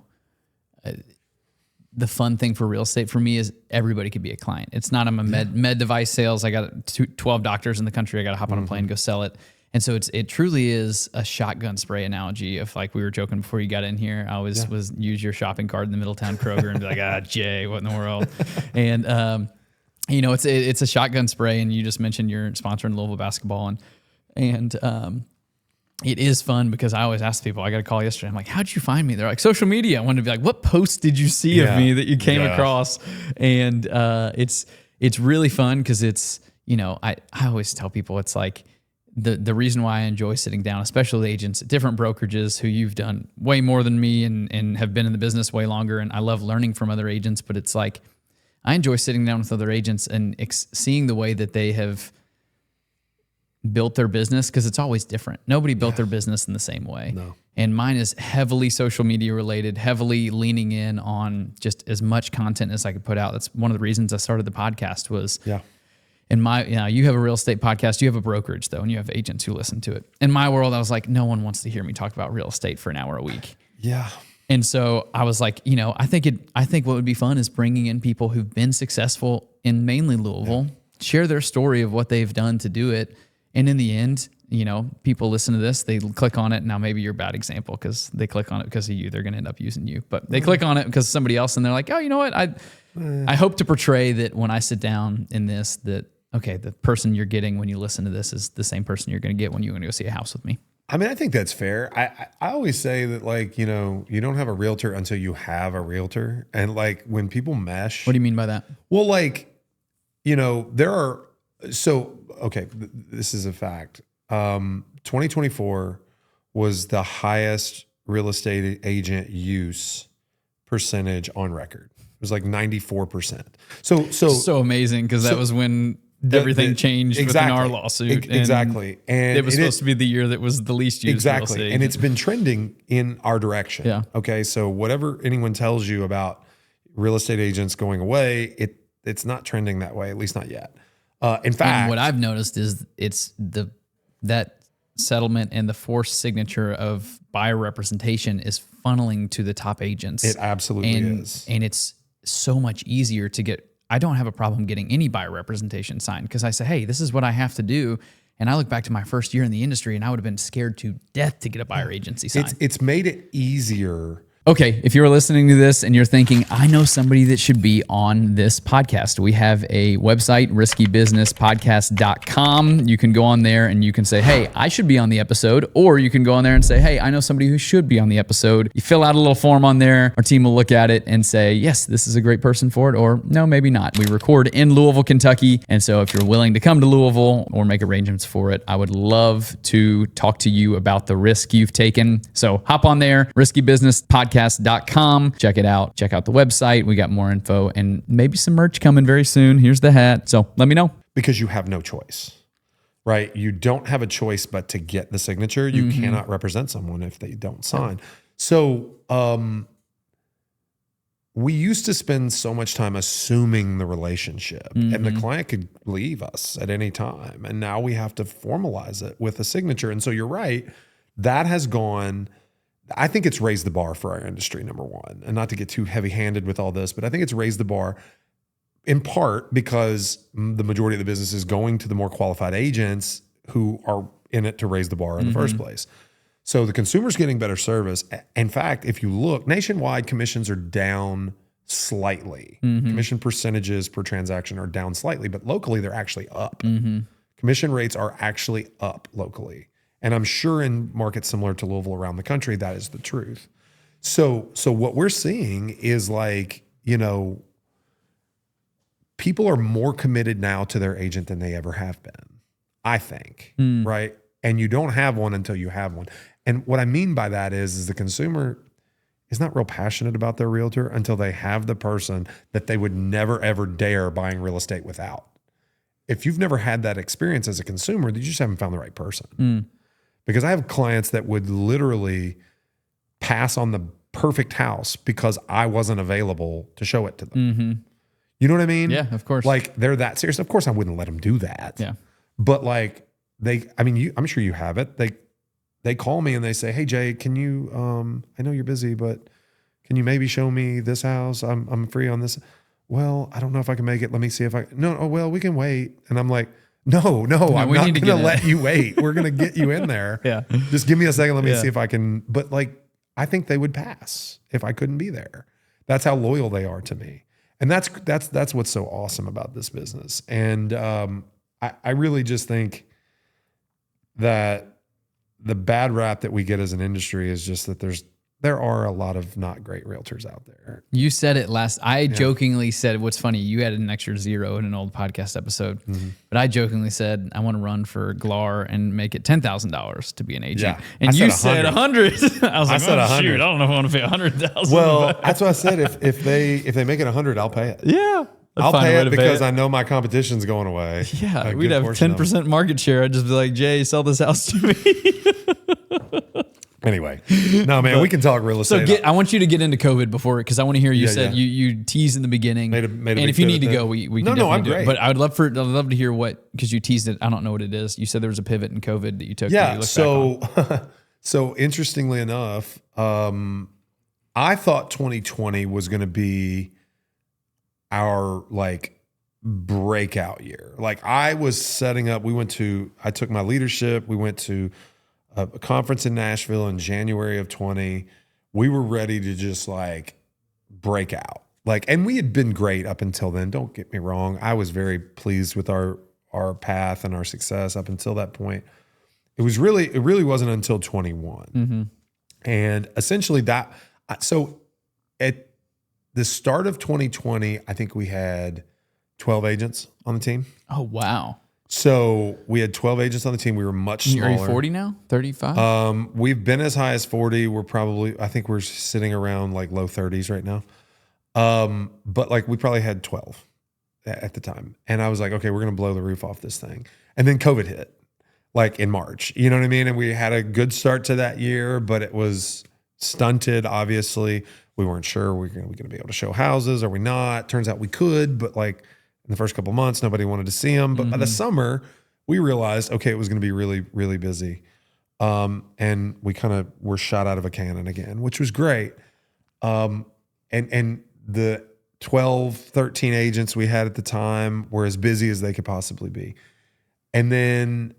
fun thing for real estate for me is everybody could be a client. It's not I'm a med device sales. I got 12 doctors in the country. I got to hop on a plane and go sell it. And so it truly is a shotgun spray analogy of like we were joking before you got in here. I was use your shopping cart in the Middletown Kroger and be like, Jay, what in the world? And it's a shotgun spray. And you just mentioned you're sponsoring Louisville basketball, and it is fun because I always ask people. I got a call yesterday. I'm like, how'd you find me? They're like, social media. I wanted to be like, what post did you see of me that you came across? And it's really fun because it's I always tell people it's like. The reason why I enjoy sitting down, especially agents at different brokerages who you've done way more than me and have been in the business way longer. And I love learning from other agents, but it's like, I enjoy sitting down with other agents and seeing the way that they have built their business. Cause it's always different. Nobody built their business in the same way. No. And mine is heavily social media related, heavily leaning in on just as much content as I could put out. That's one of the reasons I started the podcast was, in my, you have a real estate podcast, you have a brokerage though, and you have agents who listen to it. In my world, I was like, no one wants to hear me talk about real estate for an hour a week. Yeah. And so I was like, I think what would be fun is bringing in people who've been successful in mainly Louisville, share their story of what they've done to do it. And in the end, people listen to this, they click on it. Now, maybe you're a bad example because they click on it because of you. They're going to end up using you, but they click on it because of somebody else. And they're like, oh, you know what? I hope to portray that when I sit down in this, that, okay, the person you're getting when you listen to this is the same person you're going to get when you're going to go see a house with me. I mean, I think that's fair. I always say that, like, you don't have a realtor until you have a realtor. And like when people mesh. What do you mean by that? Well, like, there are, this is a fact. 2024 was the highest real estate agent use percentage on record. It was like 94%. So amazing because that was when everything changed within our lawsuit. Exactly. And it was supposed to be the year that was the least used. Exactly. And it's been trending in our direction. Yeah. Okay. So whatever anyone tells you about real estate agents going away, it's not trending that way, at least not yet. In fact, and what I've noticed is it's that settlement and the forced signature of buyer representation is funneling to the top agents. It absolutely is. And it's so much easier to get. I don't have a problem getting any buyer representation signed because I say, hey, this is what I have to do. And I look back to my first year in the industry and I would have been scared to death to get a buyer agency signed. It's made it easier Okay, if you're listening to this and you're thinking, I know somebody that should be on this podcast, we have a website, riskybusinesspodcast.com. You can go on there and you can say, hey, I should be on the episode. Or you can go on there and say, hey, I know somebody who should be on the episode. You fill out a little form on there. Our team will look at it and say, yes, this is a great person for it. Or no, maybe not. We record in Louisville, Kentucky. And so if you're willing to come to Louisville or make arrangements for it, I would love to talk to you about the risk you've taken. So hop on there, riskybusinesspodcast.com. Check it out. Check out the website. We got more info and maybe some merch coming very soon. Here's the hat. So let me know. Because you have no choice, right? You don't have a choice but to get the signature. You cannot represent someone if they don't sign. So we used to spend so much time assuming the relationship and the client could leave us at any time. And now we have to formalize it with a signature. And so you're right. That has gone... I think it's raised the bar for our industry, number one. And not to get too heavy-handed with all this, but I think it's raised the bar in part because the majority of the business is going to the more qualified agents who are in it to raise the bar in the first place. So the consumer's getting better service. In fact, if you look, nationwide commissions are down slightly. Commission percentages per transaction are down slightly, but locally they're actually up. Commission rates are actually up locally. And I'm sure in markets similar to Louisville around the country, that is the truth. So what we're seeing is like, you know, people are more committed now to their agent than they ever have been, I think, right? And you don't have one until you have one. And what I mean by that is the consumer is not real passionate about their realtor until they have the person that they would never, ever dare buying real estate without. If you've never had that experience as a consumer, you just haven't found the right person. Because I have clients that would literally pass on the perfect house because I wasn't available to show it to them. You know what I mean? Yeah, of course. Like they're that serious. Of course I wouldn't let them do that. Yeah. But like I'm sure you have it. They call me and they say, hey Jay, can you, I know you're busy, but can you maybe show me this house? I'm free on this. Well, I don't know if I can make it. Let me see if well, we can wait. And I'm like, no, I'm not going to let you wait. We're going to get you in there. Just give me a second. Let me see if I can. But like, I think they would pass if I couldn't be there. That's how loyal they are to me. And that's what's so awesome about this business. And I really just think that the bad rap that we get as an industry is just that there are a lot of not great realtors out there. You said it last. I jokingly said, what's funny, you had an extra 0 in an old podcast episode, but I jokingly said, I want to run for GLAR and make it $10,000 to be an agent. Yeah. And you said 100. I was like, shoot, I don't know if I want to pay 100,000. Well, that's what I said. If they make it 100, I'll pay it. Yeah. I'll pay it because I know my competition's going away. Yeah. We'd have 10% market share. I'd just be like, Jay, sell this house to me. Anyway, no, man, we can talk real estate. So I want you to get into COVID before, because I want to hear you said you teased in the beginning. Made a and if you need to go, we can definitely do it. But I'd love to hear because you teased it. I don't know what it is. You said there was a pivot in COVID that you took. Yeah. So interestingly enough, I thought 2020 was going to be our like breakout year. Like I was setting up. I took my leadership. We went to a conference in Nashville in January of 20. We were ready to just like break out. Like, and we had been great up until then. Don't get me wrong. I was very pleased with our path and our success up until that point. It really wasn't until 21. And essentially so at the start of 2020, I think we had 12 agents on the team. Oh, wow. So we had 12 agents on the team. We were much smaller. Are you 40 now? 35? We've been as high as 40. I think we're sitting around like low 30s right now. But like we probably had 12 at the time. And I was like, okay, we're going to blow the roof off this thing. And then COVID hit like in March, you know what I mean? And we had a good start to that year, but it was stunted. Obviously we weren't sure we're going to be able to show houses. Are we not? Turns out we could, but like, in the first couple of months, nobody wanted to see them. But by the summer, we realized, okay, it was going to be really, really busy. And we kind of were shot out of a cannon again, which was great. And the 12, 13 agents we had at the time were as busy as they could possibly be. And then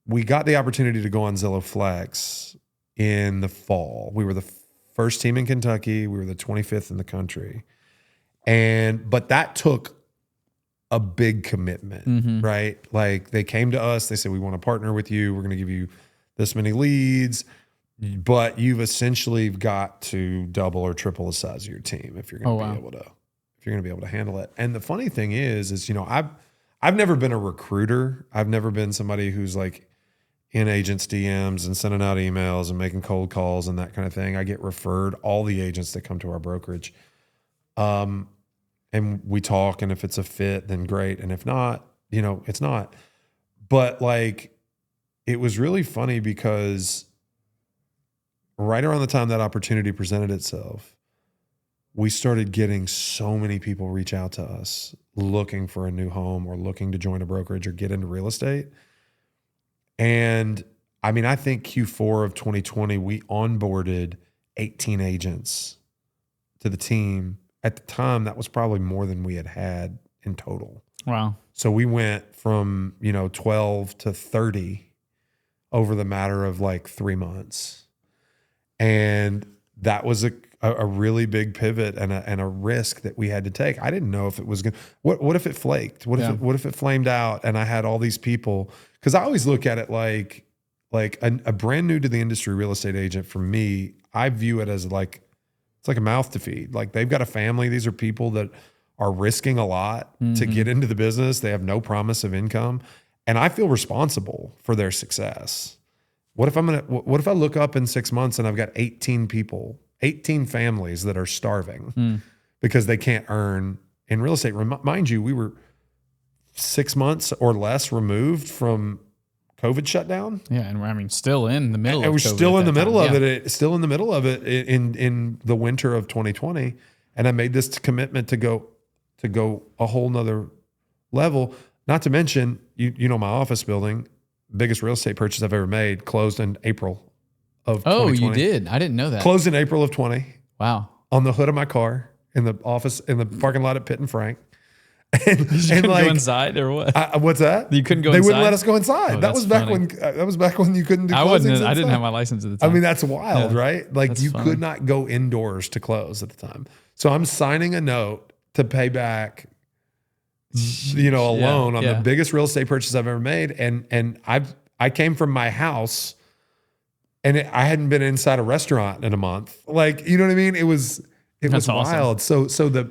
we got the opportunity to go on Zillow Flex in the fall. We were the first team in Kentucky. We were the 25th in the country. But that took a big commitment, right? Like they came to us, they said, we want to partner with you. We're going to give you this many leads, but you've essentially got to double or triple the size of your team if you're going to be able to handle it. And the funny thing is, you know, I've never been a recruiter. I've never been somebody who's like in agents' DMs and sending out emails and making cold calls and that kind of thing. I get referred all the agents that come to our brokerage. And we talk, and if it's a fit, then great. And if not, you know, it's not. But like, it was really funny because right around the time that opportunity presented itself, we started getting so many people reach out to us looking for a new home or looking to join a brokerage or get into real estate. And I mean, I think Q4 of 2020, we onboarded 18 agents to the team. At the time, that was probably more than we had in total. Wow. So we went from, you know, 12 to 30 over the matter of like 3 months. And that was a really big pivot and a risk that we had to take. I didn't know if it was going to, what if it flaked? What if it flamed out and I had all these people? Because I always look at it like a brand new to the industry real estate agent. For me, I view it as like, it's like a mouth to feed. Like they've got a family. These are people that are risking a lot to get into the business. They have no promise of income. And I feel responsible for their success. What if I look up in 6 months and I've got 18 people, 18 families that are starving because they can't earn in real estate? Mind you, we were 6 months or less removed from COVID shutdown. Yeah, and we're still in the middle. And we're still in the middle of it. Still in the middle of it in the winter of 2020. And I made this commitment to go a whole nother level. Not to mention, you know, my office building, biggest real estate purchase I've ever made, closed in April of 2020. Oh, you did? I didn't know that. Closed in April of 20. Wow. On the hood of my car in the office in the parking lot at Pitt and Frank. And you couldn't go inside or what? What's that? You couldn't go inside? They wouldn't let us go inside. Oh, that was back when you couldn't do closings. I didn't have my license at the time. I mean, that's wild, right? Like you could not go indoors to close at the time. So I'm signing a note to pay back, you know, a loan on the biggest real estate purchase I've ever made. And I came from my house and I hadn't been inside a restaurant in a month. Like, you know what I mean? It was wild. So the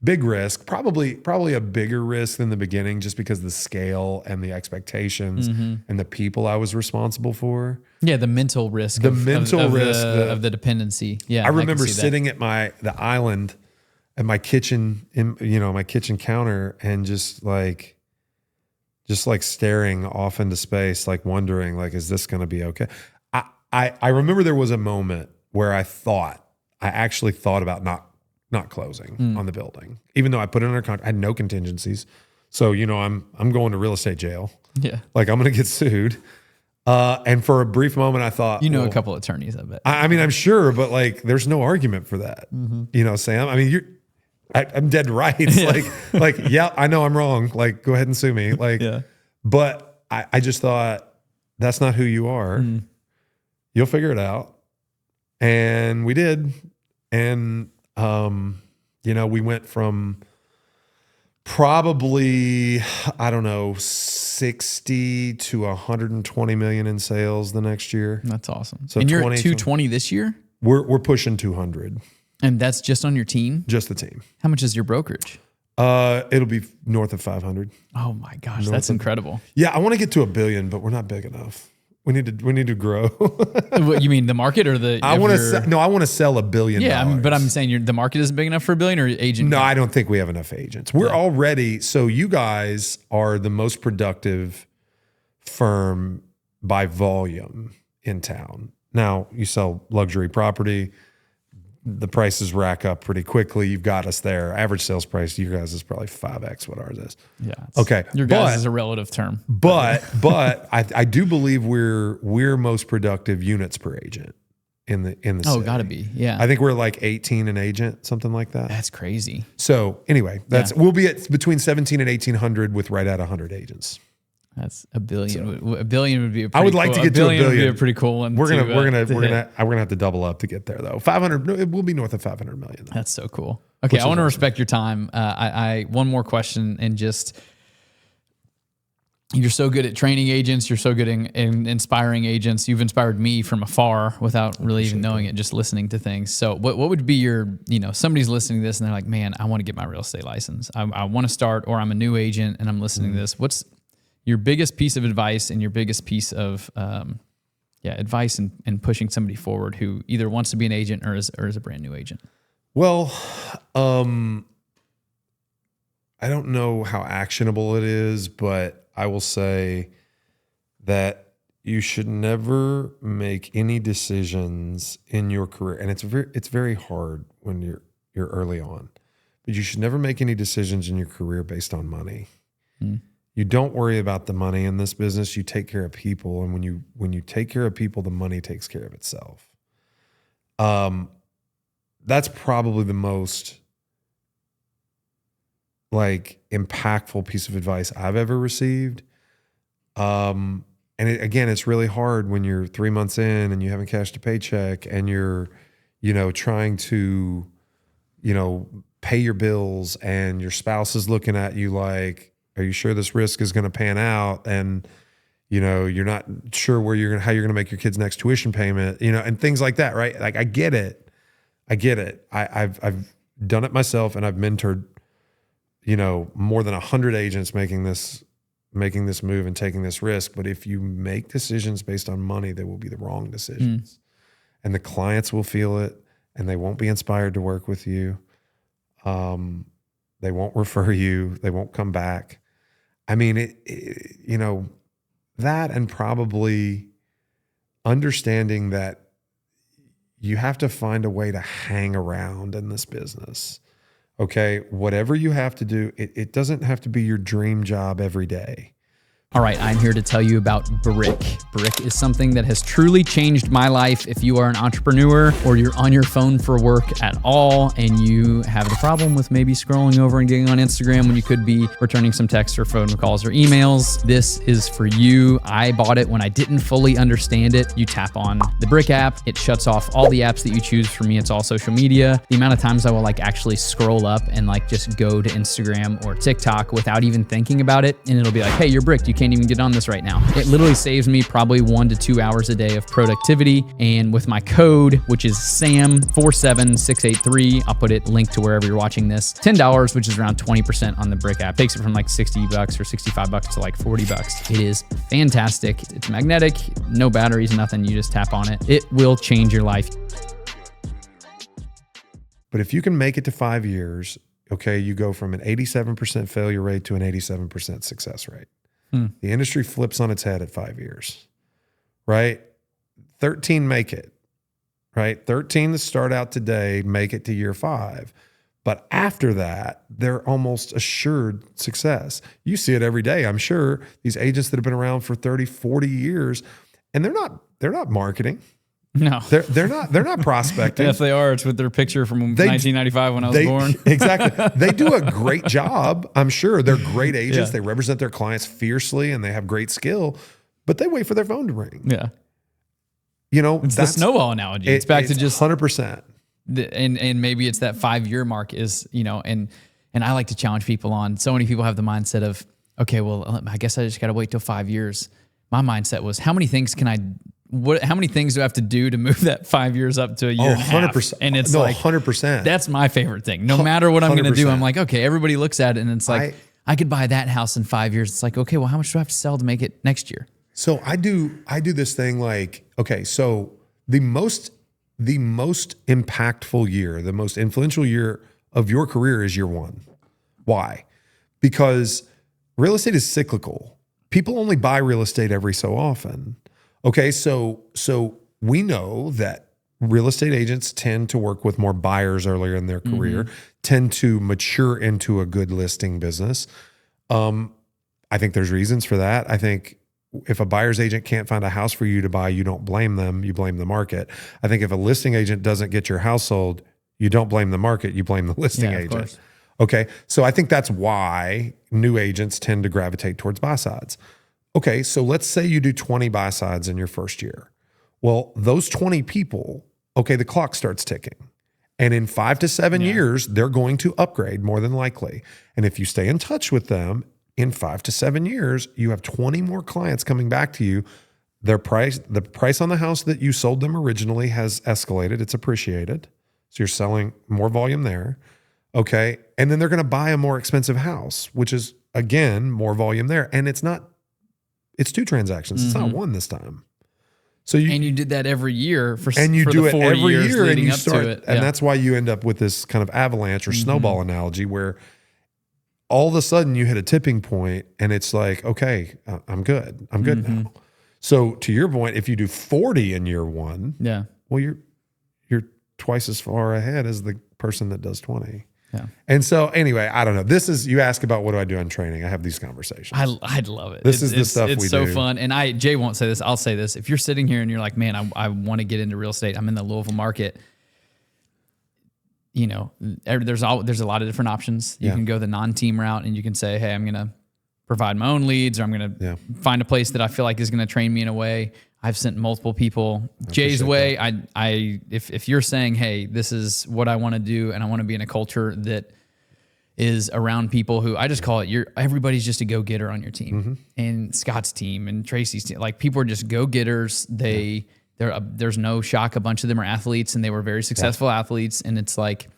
big risk, probably a bigger risk than the beginning, just because the scale and the expectations and the people I was responsible for. Yeah, the mental risk. The mental risk of the dependency. Yeah, I remember sitting at the island at my kitchen, my kitchen counter, and just like staring off into space, like wondering, like, is this going to be okay? I remember there was a moment where I actually thought about not closing on the building, even though I put it under contract. I had no contingencies. So, you know, I'm going to real estate jail. Yeah. Like I'm going to get sued. And for a brief moment I thought, a couple attorneys, I bet. I mean, I'm sure, but like, there's no argument for that. You know, Sam, I mean, I'm dead right. Like, yeah, I know I'm wrong. Like, go ahead and sue me. Like, but I just thought, that's not who you are. You'll figure it out. And we did. And, you know, we went from probably, I don't know, 60 to 120 million in sales the next year. That's awesome. So and you're at 220 this year? We're pushing 200. And that's just on your team? Just the team. How much is your brokerage? It'll be north of 500. Oh my gosh, that's incredible. Yeah, I want to get to $1 billion, but we're not big enough. We need to grow. What, you mean the market or the? I want to sell $1 billion. Yeah, but I'm saying the market isn't big enough for $1 billion, or agent. No, I don't think we have enough agents. We're already. So you guys are the most productive firm by volume in town. Now you sell luxury property. The prices rack up pretty quickly. You've got us there. Average sales price, you guys, is probably 5x what ours is. Yeah. Okay. Your guys is a relative term. But I do believe we're most productive units per agent in the city. Oh, gotta be. Yeah. I think we're like 18 an agent, something like that. That's crazy. So anyway, we'll be at between 17 and 1800 with right at 100 agents. That's a billion. A billion would be. I would like to get to a billion. Would be a pretty cool one. We're gonna have to double up to get there though. 500. It will be north of 500 million. That's so cool. Okay, I want to respect your time. I one more question, and just, you're so good at training agents. You're so good in inspiring agents. You've inspired me from afar without really even knowing it, just listening to things. So what would be your, somebody's listening to this and they're like, man, I want to get my real estate license. I want to start, or I'm a new agent and I'm listening to this. What's your biggest piece of advice and your biggest piece of advice in pushing somebody forward who either wants to be an agent or is a brand new agent? Well, I don't know how actionable it is, but I will say that you should never make any decisions in your career. And it's very hard when you're early on, but you should never make any decisions in your career based on money. You don't worry about the money in this business. You take care of people. And when you take care of people, the money takes care of itself. That's probably the most impactful piece of advice I've ever received. And it's really hard when you're 3 months in and you haven't cashed a paycheck and you're, trying to, pay your bills and your spouse is looking at you like, are you sure this risk is going to pan out? And, you're not sure how you're going to make your kid's next tuition payment, and things like that. Right. Like, I get it. I've done it myself, and I've mentored, more than 100 agents making this move and taking this risk. But if you make decisions based on money, they will be the wrong decisions, and the clients will feel it, and they won't be inspired to work with you. They won't refer you. They won't come back. I mean, that, and probably understanding that you have to find a way to hang around in this business. Okay. Whatever you have to do, it doesn't have to be your dream job every day. All right, I'm here to tell you about Brick. Brick is something that has truly changed my life. If you are an entrepreneur or you're on your phone for work at all and you have the problem with maybe scrolling over and getting on Instagram when you could be returning some texts or phone calls or emails, this is for you. I bought it when I didn't fully understand it. You tap on the Brick app, it shuts off all the apps that you choose. For me, it's all social media. The amount of times I will actually scroll up and just go to Instagram or TikTok without even thinking about it, and it'll be like, hey, you're bricked. You can't even get on this right now. It literally saves me probably 1 to 2 hours a day of productivity. And with my code, which is SAM47683, I'll put it linked to wherever you're watching this, $10, which is around 20% on the Brick app. Takes it from $60 or $65 to $40. It is fantastic. It's magnetic, no batteries, nothing. You just tap on it. It will change your life. But if you can make it to 5 years, okay, you go from an 87% failure rate to an 87% success rate. The industry flips on its head at 5 years, right? 13 make it, right? 13 that start out today make it to year 5. But after that, they're almost assured success. You see it every day, I'm sure. These agents that have been around for 30, 40 years, and they're not marketing. No, they're not prospecting. If they are, it's with their picture from 1995 when I was born. Exactly. They do a great job. I'm sure they're great agents. Yeah. They represent their clients fiercely and they have great skill, but they wait for their phone to ring. Yeah. It's the snowball analogy. It's back to just 100%. And maybe it's that 5-year mark is, and I like to challenge people on, so many people have the mindset of, okay, well, I guess I just got to wait till 5 years. My mindset was, how many things do I have to do to move that 5 years up to a year and a half? 100%. And it's 100%. That's my favorite thing. No matter what I'm going to do, I'm like, okay, everybody looks at it and it's like, I could buy that house in 5 years. It's like, okay, well, how much do I have to sell to make it next year? So I do this thing okay, so the most impactful year, the most influential year of your career is year 1. Why? Because real estate is cyclical. People only buy real estate every so often. Okay, so we know that real estate agents tend to work with more buyers earlier in their career, tend to mature into a good listing business. I think there's reasons for that. I think if a buyer's agent can't find a house for you to buy, you don't blame them, you blame the market. I think if a listing agent doesn't get your house sold, you don't blame the market, you blame the listing agent. Okay, so I think that's why new agents tend to gravitate towards buy sides. Okay, so let's say you do 20 buy sides in your first year. Well, those 20 people, okay, the clock starts ticking. And in 5 to 7 years, they're going to upgrade more than likely. And if you stay in touch with them in 5 to 7 years, you have 20 more clients coming back to you. The price on the house that you sold them originally has escalated. It's appreciated. So you're selling more volume there. Okay. And then they're going to buy a more expensive house, which is, again, more volume there. And it's 2 transactions. It's not one this time. So you did that every year and you for do the it 4 every years year, and leading you up start, to it. and that's why you end up with this kind of avalanche or snowball analogy, where all of a sudden you hit a tipping point, and it's like, okay, I'm good. I'm good now. So to your point, if you do 40 in year one, well, you're twice as far ahead as the person that does 20. Yeah. And so anyway, I don't know. You ask about what do I do in training. I have these conversations. I'd love it. This is the stuff we do. It's so fun. And Jay won't say this. I'll say this. If you're sitting here and you're like, man, I want to get into real estate. I'm in the Louisville market. You know, there's a lot of different options. You can go the non-team route and you can say, hey, I'm going to provide my own leads, or I'm going to find a place that I feel like is going to train me in a way. I've sent multiple people Jay's way. If you're saying, hey, this is what I want to do, and I want to be in a culture that is around people who, I just call it, everybody's just a go-getter on your team, and Scott's team and Tracy's team. Like, people are just go-getters. There's no shock. A bunch of them are athletes, and they were very successful athletes. And it's like,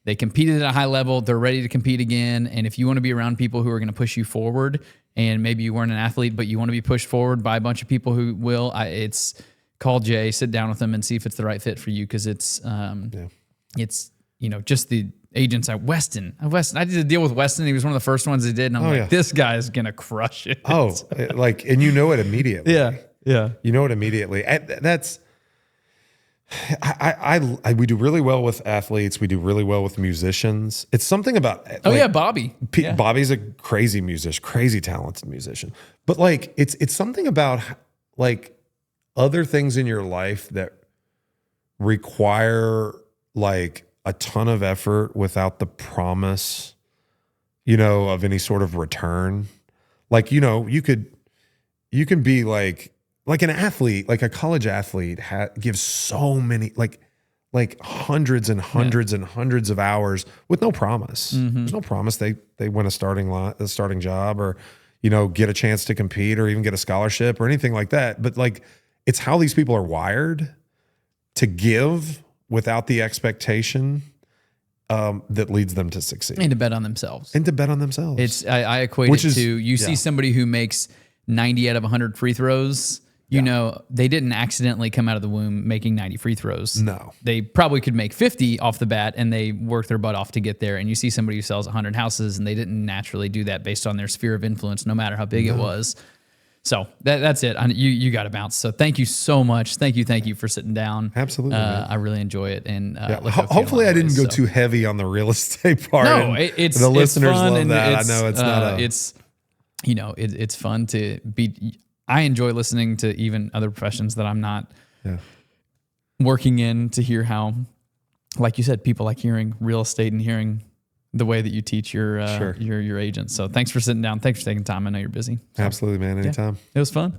they competed at a high level. They're ready to compete again. And if you want to be around people who are going to push you forward, and maybe you weren't an athlete, but you want to be pushed forward by a bunch of people who will, it's call Jay, sit down with them, and see if it's the right fit for you. Cause it's, just the agents at Weston. I did a deal with Weston. He was one of the first ones they did. And I'm this guy is going to crush it. And you know it immediately. Yeah. You know it immediately. We do really well with athletes. We do really well with musicians. It's something about Bobby. Bobby's a crazy musician, crazy talented musician. But like it's something about like other things in your life that require like a ton of effort without the promise, of any sort of return. Like, you can be like an athlete, like a college athlete gives so many, like hundreds and hundreds and hundreds of hours with no promise. There's no promise they win a starting job, or, get a chance to compete, or even get a scholarship or anything like that. But like, it's how these people are wired to give without the expectation that leads them to succeed. And to bet on themselves. I equate it to, you see somebody who makes 90 out of 100 free throws, they didn't accidentally come out of the womb making 90 free throws. No. They probably could make 50 off the bat, and they worked their butt off to get there. And you see somebody who sells 100 houses, and they didn't naturally do that based on their sphere of influence, no matter how big it was. So that's it. You got to bounce. So thank you so much. Thank you for sitting down. Absolutely. I really enjoy it. And hopefully I didn't go too heavy on the real estate part. No, it's the listeners fun, love and that. I know it's not it's fun to be. I enjoy listening to even other professions that I'm not working in, to hear how, like you said, people like hearing real estate and hearing the way that you teach your agents. So thanks for sitting down. Thanks for taking time. I know you're busy. Absolutely, man. Anytime. It was fun.